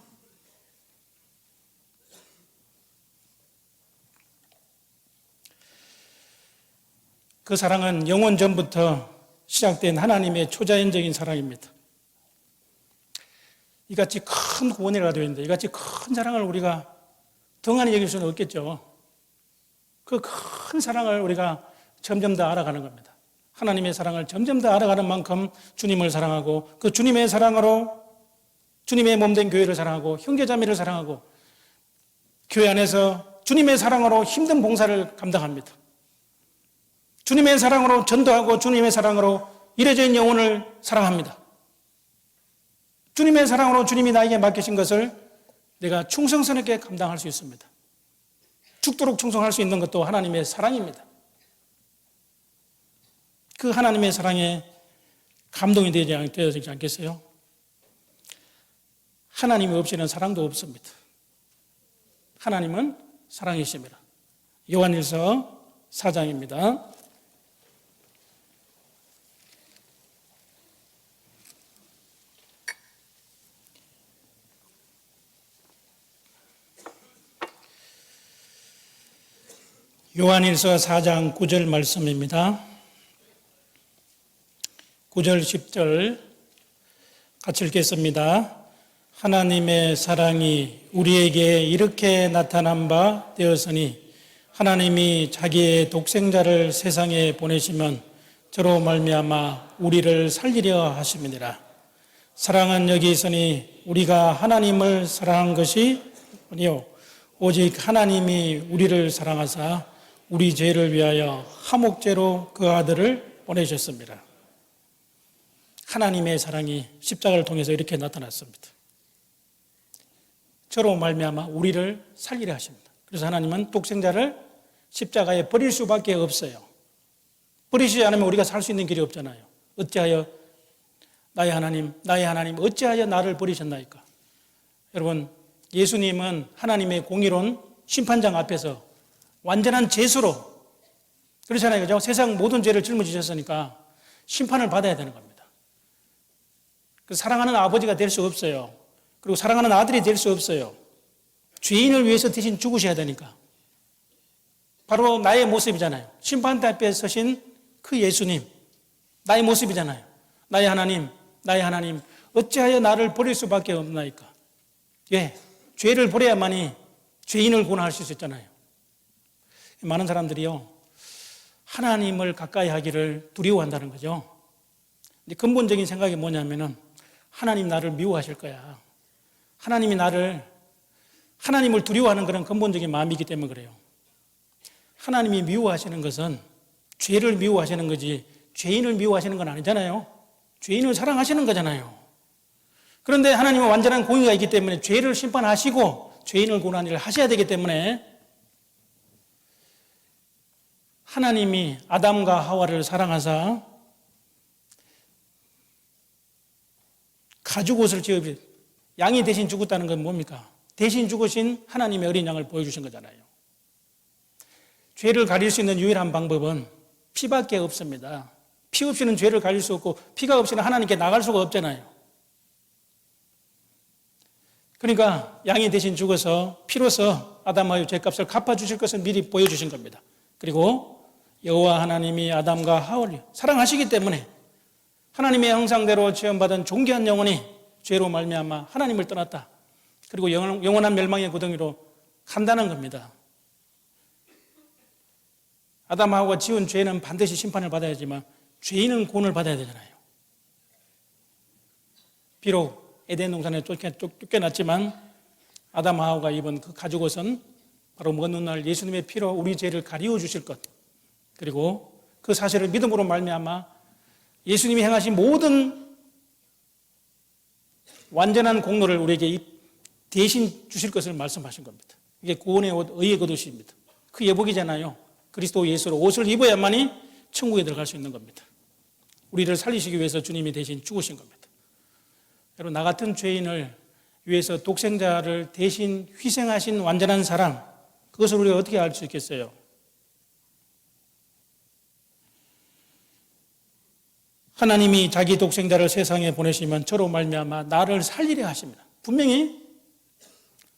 그 사랑은 영원 전부터 시작된 하나님의 초자연적인 사랑입니다. 이같이 큰 구원이라고 되어 있는데 이같이 큰 사랑을 우리가 등한히 여길 수는 없겠죠. 그 큰 사랑을 우리가 점점 더 알아가는 겁니다. 하나님의 사랑을 점점 더 알아가는 만큼 주님을 사랑하고 그 주님의 사랑으로 주님의 몸된 교회를 사랑하고 형제자매를 사랑하고 교회 안에서 주님의 사랑으로 힘든 봉사를 감당합니다. 주님의 사랑으로 전도하고 주님의 사랑으로 잃어진 영혼을 사랑합니다. 주님의 사랑으로 주님이 나에게 맡기신 것을 내가 충성스럽게 감당할 수 있습니다. 죽도록 충성할 수 있는 것도 하나님의 사랑입니다. 그 하나님의 사랑에 감동이 되어지지 않겠어요? 하나님이 없이는 사랑도 없습니다. 하나님은 사랑이십니다. 요한일서 4장입니다. 요한일서 4장 9절 말씀입니다. 9절 10절 같이 읽겠습니다. 하나님의 사랑이 우리에게 이렇게 나타난 바 되었으니 하나님이 자기의 독생자를 세상에 보내시면 저로 말미암아 우리를 살리려 하심이니라. 사랑은 여기 있으니 우리가 하나님을 사랑한 것이 아니요 오직 하나님이 우리를 사랑하사 우리 죄를 위하여 화목제로 그 아들을 보내셨습니다. 9절 10절 하나님의 사랑이 십자가를 통해서 이렇게 나타났습니다. 저로 말미암아 우리를 살리려 하십니다. 그래서 하나님은 독생자를 십자가에 버릴 수밖에 없어요. 버리시지 않으면 우리가 살 수 있는 길이 없잖아요. 어찌하여 나의 하나님 어찌하여 나를 버리셨나이까? 여러분, 예수님은 하나님의 공의로운 심판장 앞에서 완전한 죄수로, 그렇잖아요, 그죠? 세상 모든 죄를 짊어지셨으니까 심판을 받아야 되는 겁니다. 그 사랑하는 아버지가 될 수 없어요. 그리고 사랑하는 아들이 될 수 없어요. 죄인을 위해서 대신 죽으셔야 되니까. 바로 나의 모습이잖아요. 심판대 앞에 서신 그 예수님, 나의 모습이잖아요. 나의 하나님, 어찌하여 나를 버릴 수밖에 없나이까? 예, 죄를 버려야만이 죄인을 구원할 수 있잖아요. 많은 사람들이요, 하나님을 가까이 하기를 두려워한다는 거죠. 근데 근본적인 생각이 뭐냐면은 하나님 나를 미워하실 거야. 하나님을 두려워하는 그런 근본적인 마음이기 때문에 그래요. 하나님이 미워하시는 것은 죄를 미워하시는 거지 죄인을 미워하시는 건 아니잖아요. 죄인을 사랑하시는 거잖아요. 그런데 하나님은 완전한 공의가 있기 때문에 죄를 심판하시고 죄인을 구원하는 일을 하셔야 되기 때문에 하나님이 아담과 하와를 사랑하사 가죽옷을 지어 양이 대신 죽었다는 건 뭡니까? 대신 죽으신 하나님의 어린 양을 보여주신 거잖아요. 죄를 가릴 수 있는 유일한 방법은 피밖에 없습니다. 피 없이는 죄를 가릴 수 없고 피가 없이는 하나님께 나갈 수가 없잖아요. 그러니까 양이 대신 죽어서 피로서 아담하여 죄값을 갚아주실 것을 미리 보여주신 겁니다. 그리고 여호와 하나님이 아담과 하와를 사랑하시기 때문에 하나님의 형상대로 지음받은 존귀한 영혼이 죄로 말미암아 하나님을 떠났다. 그리고 영원한 멸망의 구덩이로 간다는 겁니다. 아담하고 지은 죄는 반드시 심판을 받아야지만 죄인은 구원을 받아야 되잖아요. 비록 에덴 동산에 쫓겨났지만 아담하고가 입은 그 가죽옷은 바로 먼 훗날 예수님의 피로 우리 죄를 가리워 주실 것, 그리고 그 사실을 믿음으로 말미암아 예수님이 행하신 모든 완전한 공로를 우리에게 대신 주실 것을 말씀하신 겁니다. 이게 구원의 옷, 의의 겉옷입니다. 그 예복이잖아요. 그리스도 예수로 옷을 입어야만이 천국에 들어갈 수 있는 겁니다. 우리를 살리시기 위해서 주님이 대신 죽으신 겁니다. 여러분, 나 같은 죄인을 위해서 독생자를 대신 희생하신 완전한 사랑, 그것을 우리가 어떻게 알 수 있겠어요? 하나님이 자기 독생자를 세상에 보내시면 저로 말미암아 나를 살리려 하십니다. 분명히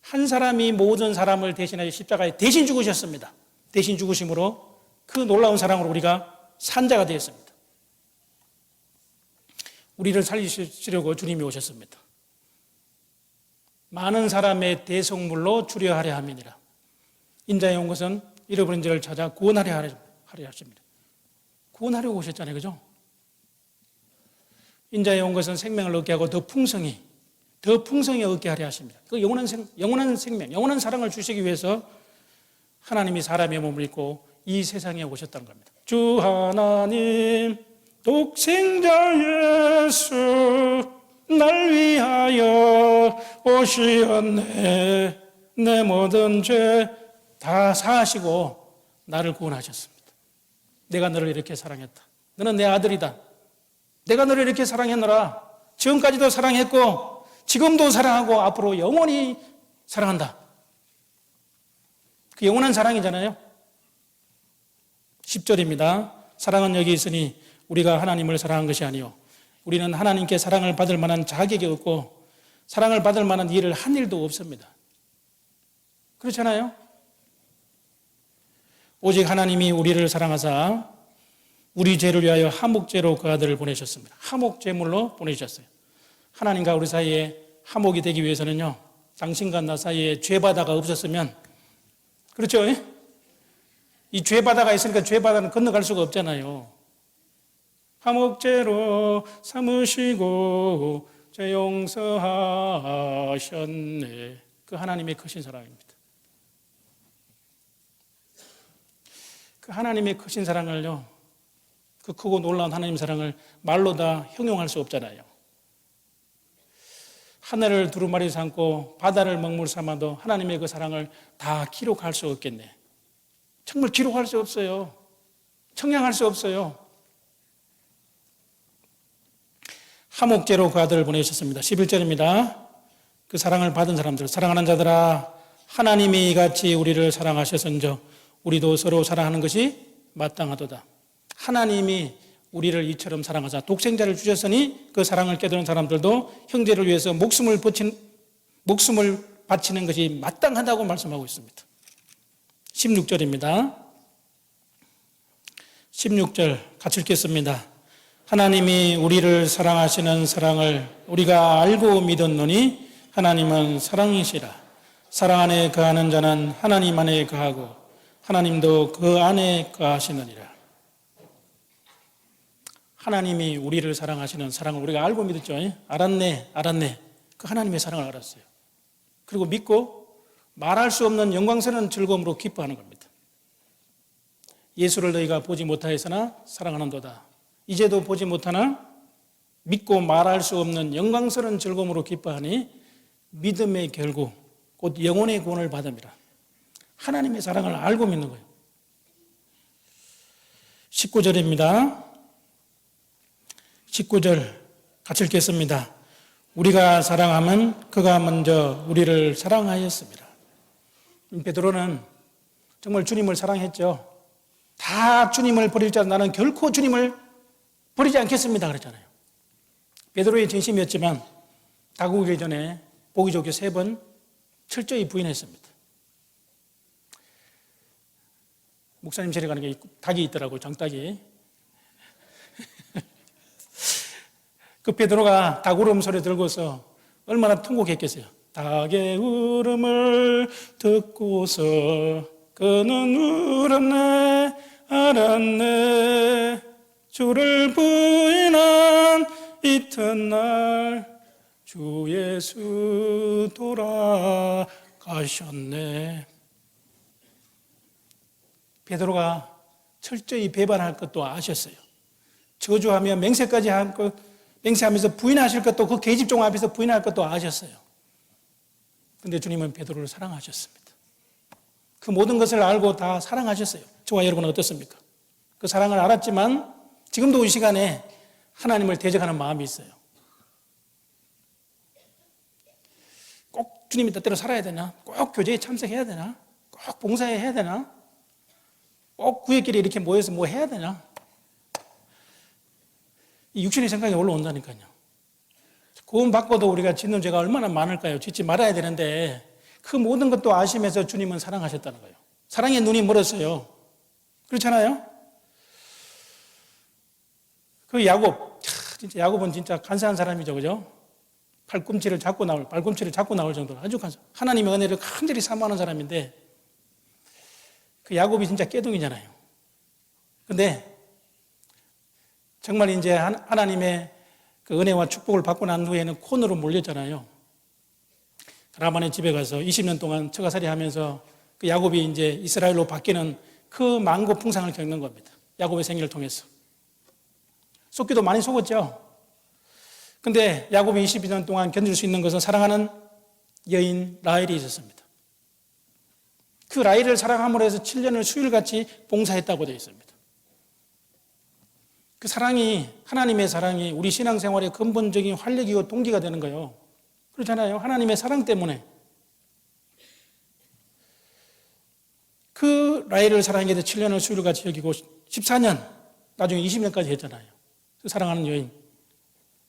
한 사람이 모든 사람을 대신하여 십자가에 대신 죽으셨습니다. 대신 죽으심으로 그 놀라운 사랑으로 우리가 산자가 되었습니다. 우리를 살리시려고 주님이 오셨습니다. 많은 사람의 대속물로 주려 하려 함이니라. 인자에 온 것은 잃어버린 자를 찾아 구원하려 하십니다. 구원하려고 오셨잖아요, 그죠? 인자에 온 것은 생명을 얻게 하고 더 풍성히 얻게 하려 하십니다. 그 영원한 생명, 영원한 사랑을 주시기 위해서 하나님이 사람의 몸을 입고 이 세상에 오셨다는 겁니다. 주 하나님 독생자 예수 날 위하여 오시었네. 내 모든 죄 다 사하시고 나를 구원하셨습니다. 내가 너를 이렇게 사랑했다. 너는 내 아들이다. 내가 너를 이렇게 사랑했노라. 지금까지도 사랑했고 지금도 사랑하고 앞으로 영원히 사랑한다. 그 영원한 사랑이잖아요. 10절입니다. 사랑은 여기 있으니 우리가 하나님을 사랑한 것이 아니요 우리는 하나님께 사랑을 받을 만한 자격이 없고 사랑을 받을 만한 일을 한 일도 없습니다. 그렇잖아요. 오직 하나님이 우리를 사랑하사 우리 죄를 위하여 화목제로 그 아들을 보내셨습니다. 화목제물로 보내주셨어요. 하나님과 우리 사이에 화목이 되기 위해서는요, 당신과 나 사이에 죄바다가 없었으면, 그렇죠? 이 죄바다가 있으니까 죄바다는 건너갈 수가 없잖아요. 화목제로 삼으시고 죄 용서하셨네. 그 하나님의 크신 사랑입니다. 그 하나님의 크신 사랑을요, 그 그 크고 놀라운 하나님 사랑을 말로 다 형용할 수 없잖아요. 하늘을 두루마리 삼고 바다를 먹물 삼아도 하나님의 그 사랑을 다 기록할 수 없겠네. 정말 기록할 수 없어요. 청량할 수 없어요. 하목제로 그 아들을 보내셨습니다. 11절입니다. 그 사랑을 받은 사람들, 사랑하는 자들아, 하나님이 이같이 우리를 사랑하셨은즉 우리도 서로 사랑하는 것이 마땅하도다. 하나님이 우리를 이처럼 사랑하자. 독생자를 주셨으니 그 사랑을 깨달은 사람들도 형제를 위해서 목숨을 바치는 것이 마땅하다고 말씀하고 있습니다. 16절입니다. 16절 같이 읽겠습니다. 하나님이 우리를 사랑하시는 사랑을 우리가 알고 믿었노니 하나님은 사랑이시라. 사랑 안에 거하는 자는 하나님 안에 거하고 하나님도 그 안에 거하시느니라. 하나님이 우리를 사랑하시는 사랑을 우리가 알고 믿었죠. 알았네. 그 하나님의 사랑을 알았어요. 그리고 믿고 말할 수 없는 영광스러운 즐거움으로 기뻐하는 겁니다. 예수를 너희가 보지 못하였으나 사랑하는도다. 이제도 보지 못하나 믿고 말할 수 없는 영광스러운 즐거움으로 기뻐하니 믿음의 결국 곧 영혼의 구원을 받음이라. 하나님의 사랑을 알고 믿는 거예요. 19절입니다. 19절 같이 읽겠습니다. 우리가 사랑하면 그가 먼저 우리를 사랑하였습니다. 베드로는 정말 주님을 사랑했죠. 다 주님을 버릴 자 나는 결코 주님을 버리지 않겠습니다 그랬잖아요. 베드로의 진심이었지만 다구기 전에 보기 좋게 3번 철저히 부인했습니다. 목사님 절에 가는 게 닭이 있더라고요. 장닭이. 그 베드로가 닭 울음소리 들고서 얼마나 통곡했겠어요. 닭의 울음을 듣고서 그는 울었네 알았네 주를 부인한 이튿날 주 예수 돌아가셨네. 베드로가 철저히 배반할 것도 아셨어요. 저주하며 맹세까지 한 것, 맹세하면서 부인하실 것도 그 계집종 앞에서 부인할 것도 아셨어요. 그런데 주님은 베드로를 사랑하셨습니다. 그 모든 것을 알고 다 사랑하셨어요. 저와 여러분은 어떻습니까? 그 사랑을 알았지만 지금도 이 시간에 하나님을 대적하는 마음이 있어요. 꼭 주님이 뜻대로 살아야 되나? 꼭 교제에 참석해야 되나? 꼭 봉사해야 되나? 꼭 구역끼리 이렇게 모여서 뭐 해야 되나? 이 육신의 생각이 올라온다니까요. 구원 받고도 우리가 짓는 죄가 얼마나 많을까요? 짓지 말아야 되는데 그 모든 것도 아시면서 주님은 사랑하셨다는 거예요. 사랑의 눈이 멀었어요. 그렇잖아요? 그 야곱, 진짜 야곱은 진짜 간사한 사람이죠, 그죠? 발꿈치를 잡고 나올 정도로 아주 간사. 하나님의 은혜를 간절히 사모하는 사람인데 그 야곱이 진짜 깨동이잖아요. 근데 정말 이제 하나님의 그 은혜와 축복을 받고 난 후에는 콘으로 몰렸잖아요. 라반의 집에 가서 20년 동안 처가살이 하면서 그 야곱이 이제 이스라엘로 바뀌는 그 만고 풍상을 겪는 겁니다. 야곱의 생애를 통해서. 속기도 많이 속었죠. 근데 야곱이 22년 동안 견딜 수 있는 것은 사랑하는 여인 라헬이 있었습니다. 그 라헬을 사랑함으로 해서 7년을 수일같이 봉사했다고 되어 있습니다. 그 사랑이, 하나님의 사랑이 우리 신앙생활의 근본적인 활력이고 동기가 되는 거예요. 그렇잖아요. 하나님의 사랑 때문에. 그 라헬을 사랑하게 돼서 7년을 수일같이 여기고 14년, 나중에 20년까지 했잖아요. 그 사랑하는 여인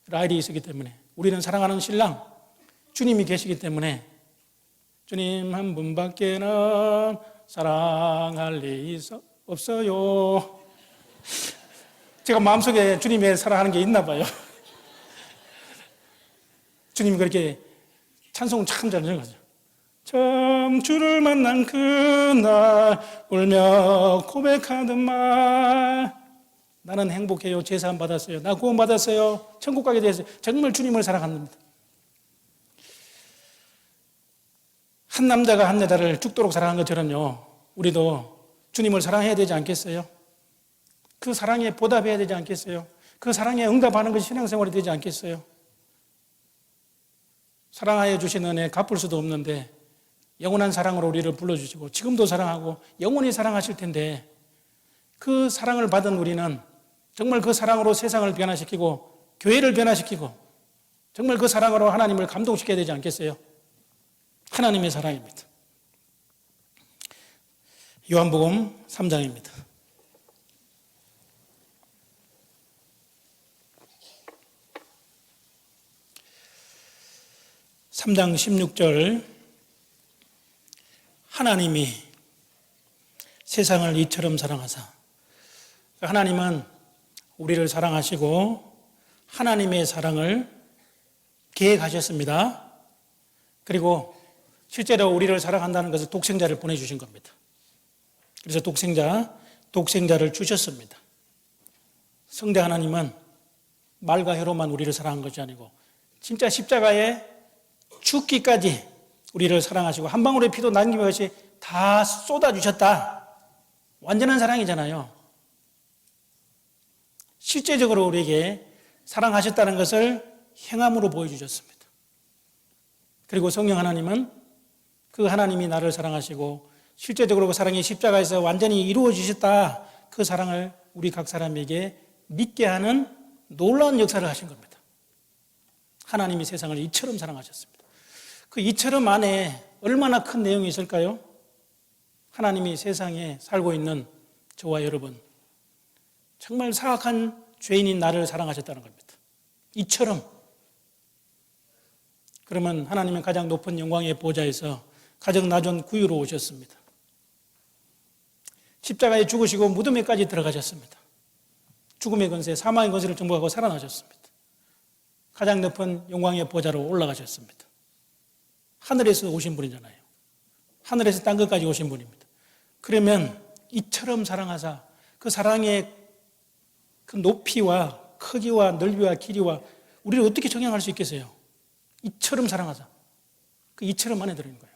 라헬이 있었기 때문에 우리는 사랑하는 신랑 주님이 계시기 때문에 주님 한 분밖에는 사랑할 리 없어요. 제가 마음속에 주님의 사랑하는 게 있나 봐요. 주님이 그렇게 찬송을 참 잘하는 거죠. 처음 주를 만난 그날 울며 고백하던 말 나는 행복해요. 제사함 받았어요. 나 구원 받았어요. 천국 가게 됐어요. 정말 주님을 사랑합니다. 한 남자가 한 여자를 죽도록 사랑한 것처럼요. 우리도 주님을 사랑해야 되지 않겠어요? 그 사랑에 보답해야 되지 않겠어요? 그 사랑에 응답하는 것이 신앙생활이 되지 않겠어요? 사랑하여 주신 은혜 갚을 수도 없는데 영원한 사랑으로 우리를 불러주시고 지금도 사랑하고 영원히 사랑하실 텐데 그 사랑을 받은 우리는 정말 그 사랑으로 세상을 변화시키고 교회를 변화시키고 정말 그 사랑으로 하나님을 감동시켜야 되지 않겠어요? 하나님의 사랑입니다. 요한복음 3장입니다. 3장 16절 하나님이 세상을 이처럼 사랑하사 하나님은 우리를 사랑하시고 하나님의 사랑을 계획하셨습니다. 그리고 실제로 우리를 사랑한다는 것을 독생자를 보내주신 겁니다. 그래서 독생자를 주셨습니다. 성대 하나님은 말과 혀로만 우리를 사랑한 것이 아니고 진짜 십자가에 죽기까지 우리를 사랑하시고 한 방울의 피도 남김없이 다 쏟아주셨다. 완전한 사랑이잖아요. 실제적으로 우리에게 사랑하셨다는 것을 행함으로 보여주셨습니다. 그리고 성령 하나님은 그 하나님이 나를 사랑하시고 실제적으로 그 사랑이 십자가에서 완전히 이루어지셨다. 그 사랑을 우리 각 사람에게 믿게 하는 놀라운 역사를 하신 겁니다. 하나님이 세상을 이처럼 사랑하셨습니다. 그 이처럼 안에 얼마나 큰 내용이 있을까요? 하나님이 세상에 살고 있는 저와 여러분, 정말 사악한 죄인인 나를 사랑하셨다는 겁니다. 이처럼. 그러면 하나님은 가장 높은 영광의 보좌에서 가장 낮은 구유로 오셨습니다. 십자가에 죽으시고 무덤에까지 들어가셨습니다. 죽음의 권세, 사망의 권세를 정복하고 살아나셨습니다. 가장 높은 영광의 보좌로 올라가셨습니다. 하늘에서 오신 분이잖아요. 하늘에서 땅 끝까지 오신 분입니다. 그러면 이처럼 사랑하사 그 사랑의 그 높이와 크기와 넓이와 길이와 우리를 어떻게 정량할 수 있겠어요? 이처럼 사랑하사. 그 이처럼 안에 들어있는 거예요.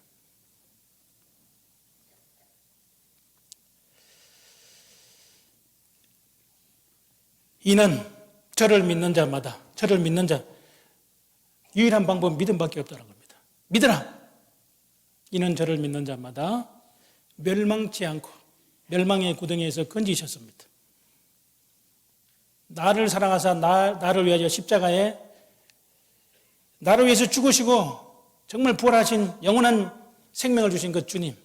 이는 저를 믿는 자마다, 저를 믿는 자, 유일한 방법은 믿음밖에 없다는 겁니다. 믿으라! 이는 저를 믿는 자마다 멸망치 않고 멸망의 구덩이에서 건지셨습니다. 나를 사랑하사 나를 위하여 십자가에 나를 위해서 죽으시고 정말 부활하신 영원한 생명을 주신 그 주님,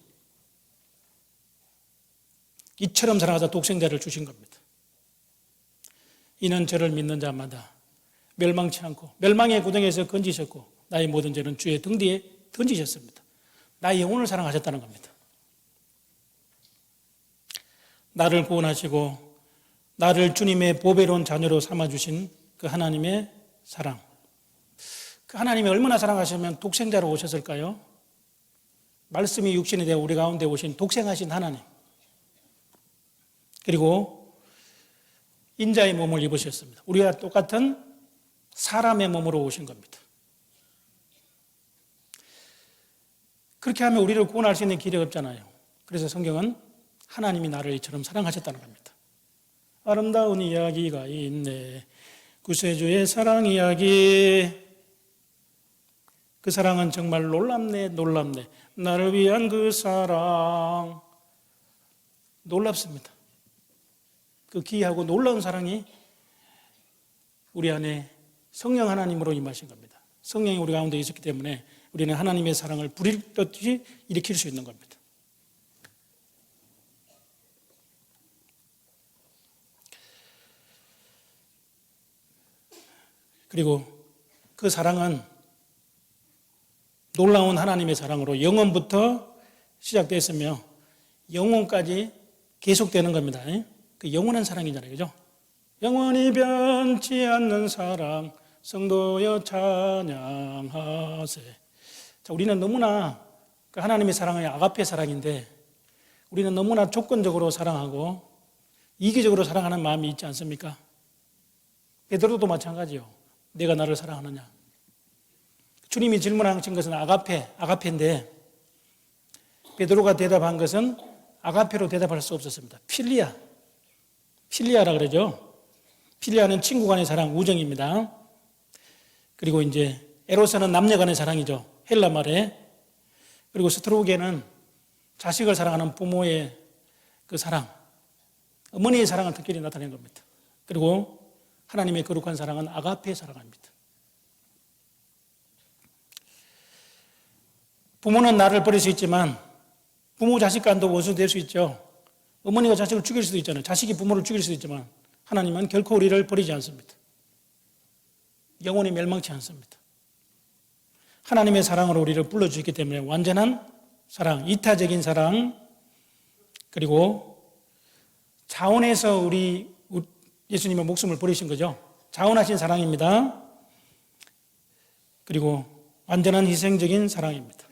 이처럼 사랑하사 독생자를 주신 겁니다. 이는 저를 믿는 자마다 멸망치 않고 멸망의 구덩이에서 건지셨고 나의 모든 죄는 주의 등 뒤에 던지셨습니다. 나의 영혼을 사랑하셨다는 겁니다. 나를 구원하시고 나를 주님의 보배로운 자녀로 삼아주신 그 하나님의 사랑. 그 하나님이 얼마나 사랑하시면 독생자로 오셨을까요? 말씀이 육신이 되어 우리 가운데 오신 독생하신 하나님. 그리고 인자의 몸을 입으셨습니다. 우리와 똑같은 사람의 몸으로 오신 겁니다. 그렇게 하면 우리를 구원할 수 있는 길이 없잖아요. 그래서 성경은 하나님이 나를 이처럼 사랑하셨다는 겁니다. 아름다운 이야기가 있네. 구세주의 사랑 이야기. 그 사랑은 정말 놀랍네. 나를 위한 그 사랑. 놀랍습니다. 그 귀하고 놀라운 사랑이 우리 안에 성령 하나님으로 임하신 겁니다. 성령이 우리 가운데 있었기 때문에 우리는 하나님의 사랑을 불일 듯이 일으킬 수 있는 겁니다. 그리고 그 사랑은 놀라운 하나님의 사랑으로 영원부터 시작됐으며 영원까지 계속되는 겁니다. 그 영원한 사랑이잖아요. 그죠? 영원히 변치 않는 사랑 성도여 찬양하세. 자, 우리는 너무나 그 하나님의 사랑은 아가페 사랑인데 우리는 너무나 조건적으로 사랑하고 이기적으로 사랑하는 마음이 있지 않습니까? 베드로도 마찬가지요. 내가 나를 사랑하느냐. 주님이 질문하신 것은 아가페인데 베드로가 대답한 것은 아가페로 대답할 수 없었습니다. 필리아. 필리아라 그러죠. 필리아는 친구 간의 사랑, 우정입니다. 그리고 이제 에로스는 남녀 간의 사랑이죠. 헬라 말에. 그리고 스트로게는 자식을 사랑하는 부모의 그 사랑, 어머니의 사랑을 특별히 나타낸 겁니다. 그리고 하나님의 거룩한 사랑은 아가페 사랑입니다. 부모는 나를 버릴 수 있지만 부모 자식 간도 원수될 수 있죠. 어머니가 자식을 죽일 수도 있잖아요. 자식이 부모를 죽일 수도 있지만 하나님은 결코 우리를 버리지 않습니다. 영원히 멸망치 않습니다. 하나님의 사랑으로 우리를 불러주셨기 때문에 완전한 사랑, 이타적인 사랑, 그리고 자원해서 우리 예수님의 목숨을 버리신 거죠. 자원하신 사랑입니다. 그리고 완전한 희생적인 사랑입니다.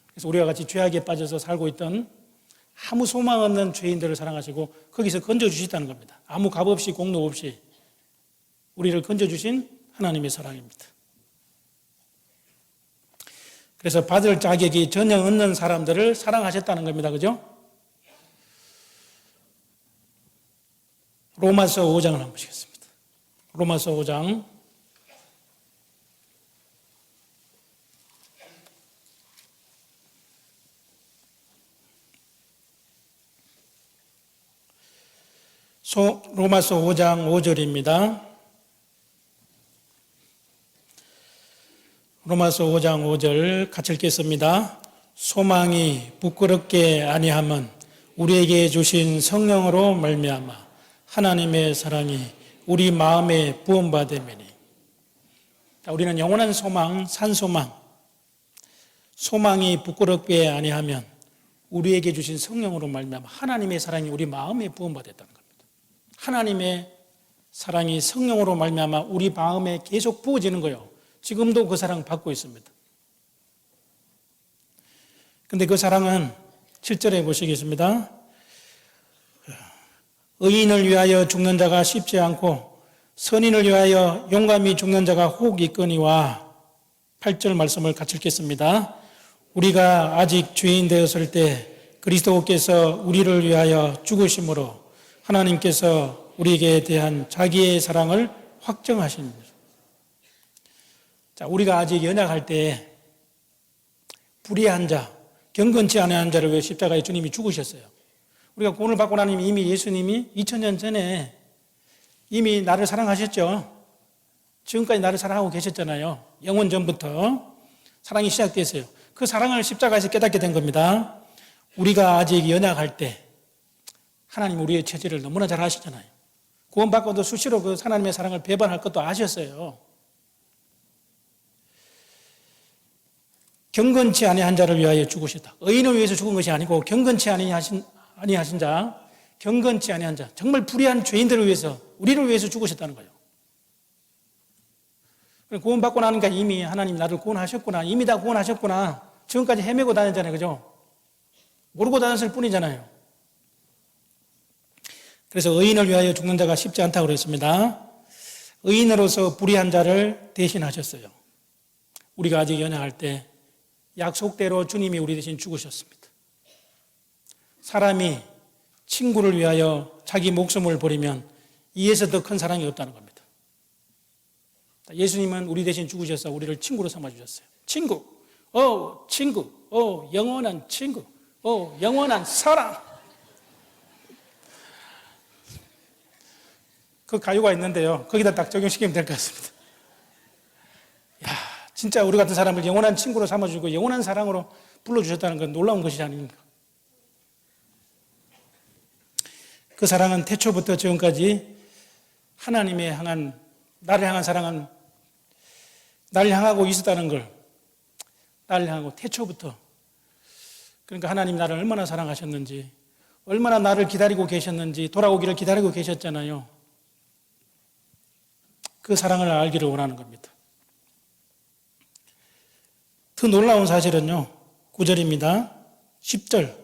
그래서 우리와 같이 죄악에 빠져서 살고 있던 아무 소망 없는 죄인들을 사랑하시고 거기서 건져주셨다는 겁니다. 아무 값 없이 공로 없이 우리를 건져주신 하나님의 사랑입니다. 그래서 받을 자격이 전혀 없는 사람들을 사랑하셨다는 겁니다. 그죠? 로마서 5장을 한번 보시겠습니다. 로마서 5장. 로마서 5장 5절입니다. 로마서 5장 5절 같이 읽겠습니다. 소망이 부끄럽게 아니함은 우리에게 주신 성령으로 말미암아 하나님의 사랑이 우리 마음에 부음받음이니. 우리는 영원한 소망, 산소망, 소망이 부끄럽게 아니하면 우리에게 주신 성령으로 말미암아 하나님의 사랑이 우리 마음에 부음받았다는 겁니다. 하나님의 사랑이 성령으로 말미암아 우리 마음에 계속 부어지는 거예요. 지금도 그 사랑 받고 있습니다. 그런데 그 사랑은 7절에 보시겠습니다. 의인을 위하여 죽는 자가 쉽지 않고 선인을 위하여 용감히 죽는 자가 혹 있거니와. 8절 말씀을 같이 읽겠습니다. 우리가 아직 죄인 되었을 때 그리스도께서 우리를 위하여 죽으심으로 하나님께서 우리에게 대한 자기의 사랑을 확정하십니다. 자, 우리가 아직 연약할 때 불의한 자, 경건치 않은 자를 위해 십자가에 주님이 죽으셨어요. 우리가 구원을 받고 나면 이미 예수님이 2000년 전에 이미 나를 사랑하셨죠. 지금까지 나를 사랑하고 계셨잖아요. 영원 전부터 사랑이 시작됐어요. 그 사랑을 십자가에서 깨닫게 된 겁니다. 우리가 아직 연약할 때 하나님 우리의 처지를 너무나 잘 아시잖아요. 구원받고도 수시로 그 하나님의 사랑을 배반할 것도 아셨어요. 경건치 아니한 자를 위하여 죽으셨다. 의인을 위해서 죽은 것이 아니고 경건치 아니하신 자, 경건치 아니한 자, 정말 불의한 죄인들을 위해서, 우리를 위해서 죽으셨다는 거예요. 구원받고 나니까 이미 하나님 나를 구원하셨구나, 이미 다 구원하셨구나. 지금까지 헤매고 다녔잖아요. 그죠? 모르고 다녔을 뿐이잖아요. 그래서 의인을 위하여 죽는 자가 쉽지 않다고 그랬습니다. 의인으로서 불의한 자를 대신하셨어요. 우리가 아직 연약할 때 약속대로 주님이 우리 대신 죽으셨습니다. 사람이 친구를 위하여 자기 목숨을 버리면 이에서 더 큰 사랑이 없다는 겁니다. 예수님은 우리 대신 죽으셔서 우리를 친구로 삼아주셨어요. 친구, 친구, 영원한 친구, 영원한 사랑. 그 가요가 있는데요. 거기다 딱 적용시키면 될 것 같습니다. 야, 진짜 우리 같은 사람을 영원한 친구로 삼아주고 영원한 사랑으로 불러주셨다는 건 놀라운 것이 아닙니까? 그 사랑은 태초부터 지금까지 하나님의 향한, 나를 향한 사랑은 나를 향하고 있었다는 걸, 나를 향하고 태초부터. 그러니까 하나님 나를 얼마나 사랑하셨는지, 얼마나 나를 기다리고 계셨는지, 돌아오기를 기다리고 계셨잖아요. 그 사랑을 알기를 원하는 겁니다. 더 놀라운 사실은요, 9절입니다. 10절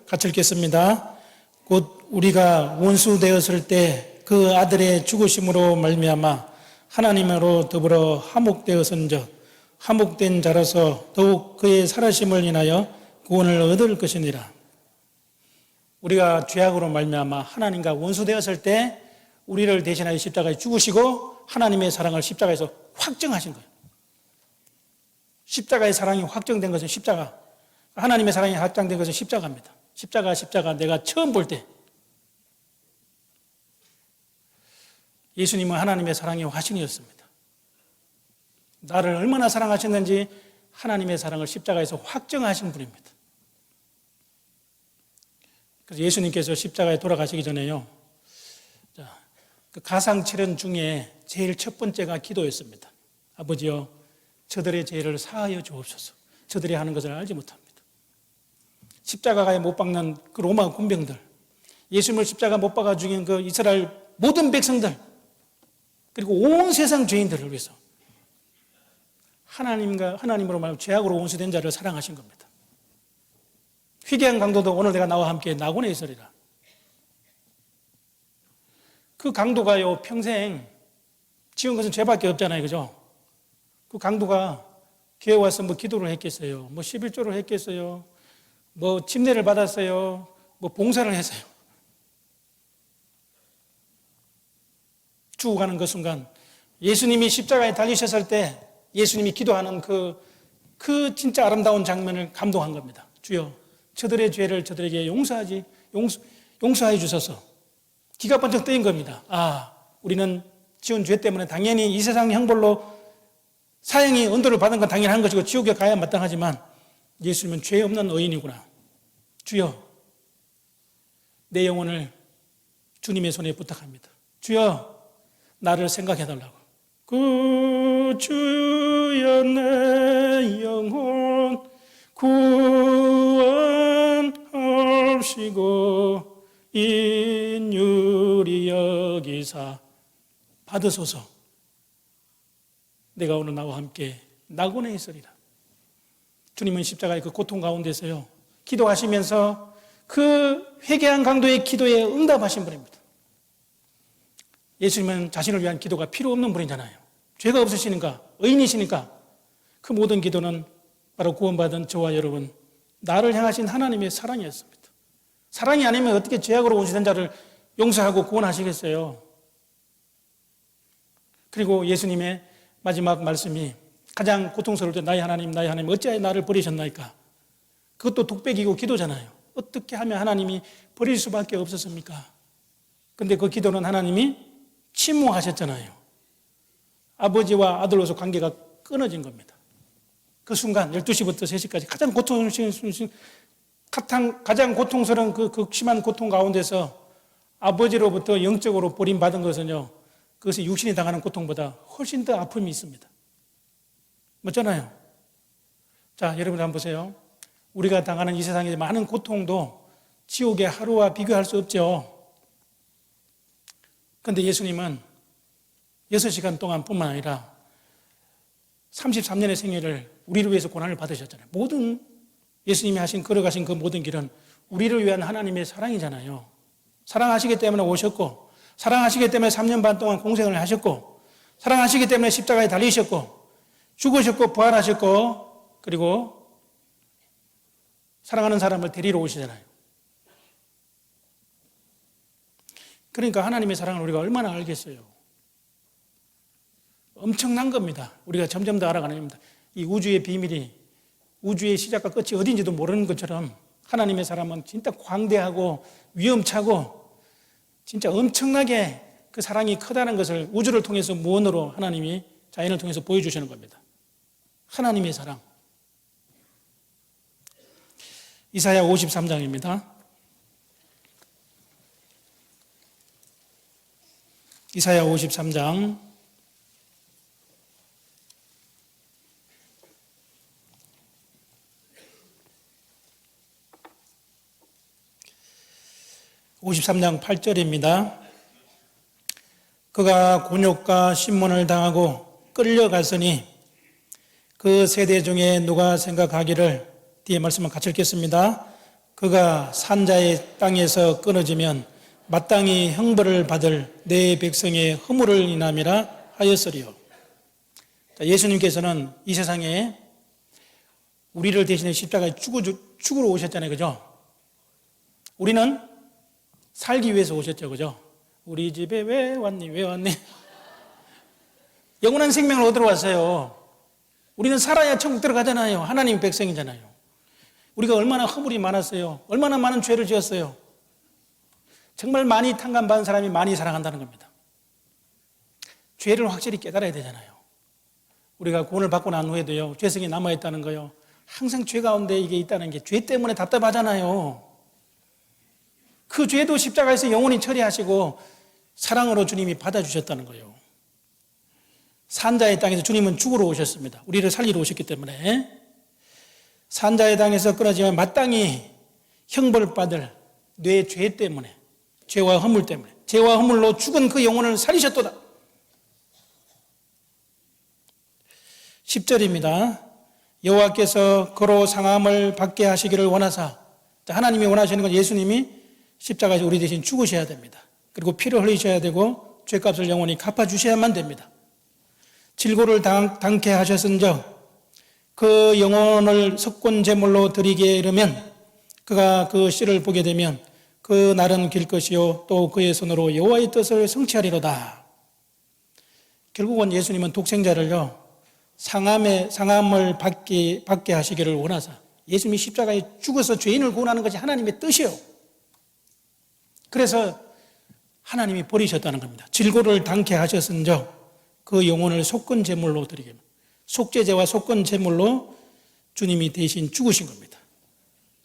같이 읽겠습니다. 곧 우리가 원수 되었을 때 그 아들의 죽으심으로 말미암아 하나님으로 더불어 화목되었은즉 화목된 자로서 더욱 그의 살아심을 인하여 구원을 얻을 것이니라. 우리가 죄악으로 말미암아 하나님과 원수되었을 때 우리를 대신하여 십자가에 죽으시고 하나님의 사랑을 십자가에서 확정하신 거예요. 십자가의 사랑이 확정된 것은 십자가, 하나님의 사랑이 확정된 것은 십자가입니다. 십자가 내가 처음 볼 때 예수님은 하나님의 사랑의 화신이었습니다. 나를 얼마나 사랑하셨는지 하나님의 사랑을 십자가에서 확정하신 분입니다. 그래서 예수님께서 십자가에 돌아가시기 전에요, 그 가상칠언 중에 제일 첫 번째가 기도였습니다. 아버지여, 저들의 죄를 사하여 주옵소서. 저들이 하는 것을 알지 못합니다. 십자가에 못 박는 그 로마 군병들, 예수님을 십자가 못 박아 죽인 그 이스라엘 모든 백성들, 그리고 온 세상 죄인들을 위해서 하나님으로 말하면 죄악으로 원수된 자를 사랑하신 겁니다. 회개한 강도도 오늘 내가 나와 함께 낙원에 있으리라. 그 강도가요, 평생 지은 것은 죄밖에 없잖아요. 그죠? 그 강도가 교회 와서 뭐 기도를 했겠어요? 뭐 11조를 했겠어요? 뭐 침례를 받았어요? 뭐 봉사를 했어요? 죽어가는 그 순간 예수님이 십자가에 달리셨을 때 예수님이 기도하는 그 진짜 아름다운 장면을 감동한 겁니다. 주여, 저들의 죄를 저들에게 용서해 주소서. 기가 번쩍 뜨인 겁니다. 우리는 지은 죄 때문에 당연히 이 세상 형벌로 사형이 언도를 받은 건 당연한 것이고 지옥에 가야 마땅하지만 예수님은 죄 없는 의인이구나. 주여, 내 영혼을 주님의 손에 부탁합니다. 주여, 나를 생각해달라고. 그 주여, 내 영혼 구원하시고 인율이 여기사 받으소서. 내가 오늘 나와 함께 낙원에 있으리라. 주님은 십자가의 그 고통 가운데서요, 기도하시면서 그 회개한 강도의 기도에 응답하신 분입니다. 예수님은 자신을 위한 기도가 필요 없는 분이잖아요. 죄가 없으시니까, 의인이시니까 그 모든 기도는 바로 구원받은 저와 여러분, 나를 향하신 하나님의 사랑이었습니다. 사랑이 아니면 어떻게 죄악으로 원수된 자를 용서하고 구원하시겠어요? 그리고 예수님의 마지막 말씀이 가장 고통스러울 때 나의 하나님 어찌하여 나를 버리셨나이까? 그것도 독백이고 기도잖아요. 어떻게 하면 하나님이 버릴 수밖에 없었습니까? 근데 그 기도는 하나님이 침묵하셨잖아요. 아버지와 아들로서 관계가 끊어진 겁니다. 그 순간 12시부터 3시까지 가장 고통스러운 그 극심한 고통 가운데서 아버지로부터 영적으로 버림받은 것은요, 그것이 육신이 당하는 고통보다 훨씬 더 아픔이 있습니다. 맞잖아요. 자, 여러분 한번 보세요. 우리가 당하는 이 세상의 많은 고통도 지옥의 하루와 비교할 수 없죠. 그런데 예수님은 6시간 동안 뿐만 아니라 33년의 생애를 우리를 위해서 고난을 받으셨잖아요. 예수님이 걸어가신 그 모든 길은 우리를 위한 하나님의 사랑이잖아요. 사랑하시기 때문에 오셨고, 사랑하시기 때문에 3년 반 동안 공생을 하셨고, 사랑하시기 때문에 십자가에 달리셨고, 죽으셨고, 부활하셨고, 그리고 사랑하는 사람을 데리러 오시잖아요. 그러니까 하나님의 사랑을 우리가 얼마나 알겠어요? 엄청난 겁니다. 우리가 점점 더 알아가는 겁니다. 이 우주의 비밀이, 우주의 시작과 끝이 어딘지도 모르는 것처럼 하나님의 사랑은 진짜 광대하고 위험차고 진짜 엄청나게 그 사랑이 크다는 것을 우주를 통해서 무언으로 하나님이 자연을 통해서 보여주시는 겁니다. 하나님의 사랑. 이사야 53장입니다. 이사야 53장 53장 8절입니다. 그가 곤욕과 신문을 당하고 끌려갔으니 그 세대 중에 누가 생각하기를, 뒤에 말씀을 같이 읽겠습니다. 그가 산자의 땅에서 끊어지면 마땅히 형벌을 받을 내 백성의 허물을 인함이라 하였으리요. 예수님께서는 이 세상에 우리를 대신해 십자가에 죽으러 오셨잖아요. 그죠? 우리는 살기 위해서 오셨죠, 그죠? 우리 집에 왜 왔니? 왜 왔니? 영원한 생명을 얻으러 왔어요. 우리는 살아야 천국 들어가잖아요. 하나님 백성이잖아요. 우리가 얼마나 허물이 많았어요. 얼마나 많은 죄를 지었어요. 정말 많이 탕감받은 사람이 많이 사랑한다는 겁니다. 죄를 확실히 깨달아야 되잖아요. 우리가 구원을 받고 난 후에도요, 죄성이 남아있다는 거요. 항상 죄 가운데 이게 있다는 게 죄 때문에 답답하잖아요. 그 죄도 십자가에서 영원히 처리하시고 사랑으로 주님이 받아주셨다는 거예요. 산자의 땅에서 주님은 죽으러 오셨습니다. 우리를 살리러 오셨기 때문에. 산자의 땅에서 끊어지면 마땅히 형벌받을 뇌 죄 때문에, 죄와 허물 때문에, 죄와 허물로 죽은 그 영혼을 살리셨도다. 10절입니다. 여호와께서 그로 상함을 받게 하시기를 원하사. 하나님이 원하시는 건 예수님이 십자가에서 우리 대신 죽으셔야 됩니다. 그리고 피를 흘리셔야 되고 죄값을 영원히 갚아주셔야만 됩니다. 질고를 당케 하셨은즉 그 영혼을 석곤제물로 드리게 이르면 그가 그 씨를 보게 되면 그 날은 길 것이요 또 그의 손으로 여호와의 뜻을 성취하리로다. 결국은 예수님은 독생자를요 상함을 받게 하시기를 원하사, 예수님이 십자가에 죽어서 죄인을 구원하는 것이 하나님의 뜻이요. 그래서 하나님이 버리셨다는 겁니다. 질고를 당케 하셨은즉 그 영혼을 속건제물로 드리게, 속죄제와 속건제물로 주님이 대신 죽으신 겁니다.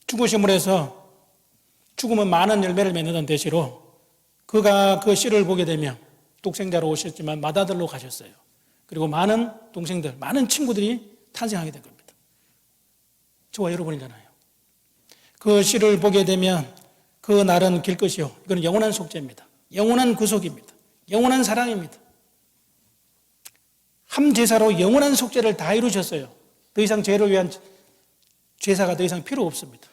죽으심으로 해서 죽으면 많은 열매를 맺는 대시로 그가 그 씨를 보게 되면 독생자로 오셨지만 맏아들로 가셨어요. 그리고 많은 동생들, 많은 친구들이 탄생하게 된 겁니다. 저와 여러분이잖아요. 그 씨를 보게 되면 그 날은 길 것이요. 이건 영원한 속죄입니다. 영원한 구속입니다. 영원한 사랑입니다. 한 제사로 영원한 속죄를 다 이루셨어요. 더 이상 죄를 위한 제사가 더 이상 필요 없습니다.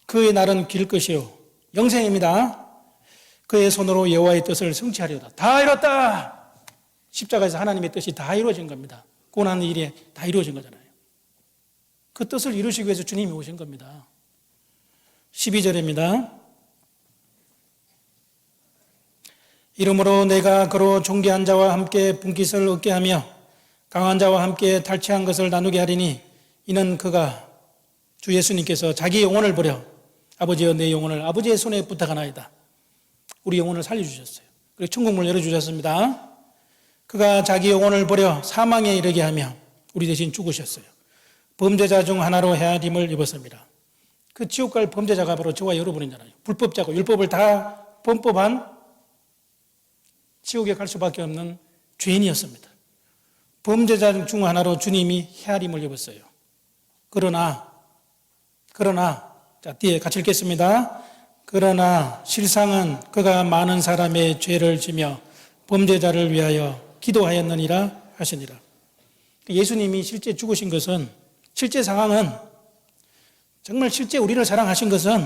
그의 날은 길 것이요 영생입니다. 그의 손으로 여호와의 뜻을 성취하리로다. 다 이뤘다. 십자가에서 하나님의 뜻이 다 이루어진 겁니다. 고난의 일이 다 이루어진 거잖아요. 그 뜻을 이루시기 위해서 주님이 오신 겁니다. 12절입니다. 이러므로 내가 그로 존귀한 자와 함께 분깃을 얻게 하며 강한 자와 함께 탈취한 것을 나누게 하리니 이는 그가 주 예수님께서 자기 영혼을 버려 아버지여 내 영혼을 아버지의 손에 부탁하나이다. 우리 영혼을 살려주셨어요. 그리고 천국문을 열어주셨습니다. 그가 자기 영혼을 버려 사망에 이르게 하며 우리 대신 죽으셨어요. 범죄자 중 하나로 헤아림을 입었습니다. 그 지옥 갈 범죄자가 바로 저와 여러분이잖아요. 불법자고 율법을 다 범법한 지옥에 갈 수밖에 없는 죄인이었습니다. 범죄자 중 하나로 주님이 헤아림을 입었어요. 그러나 자 뒤에 같이 읽겠습니다. 그러나 실상은 그가 많은 사람의 죄를 지며 범죄자를 위하여 기도하였느니라 하시니라. 예수님이 실제 죽으신 것은, 실제 상황은, 정말 실제 우리를 사랑하신 것은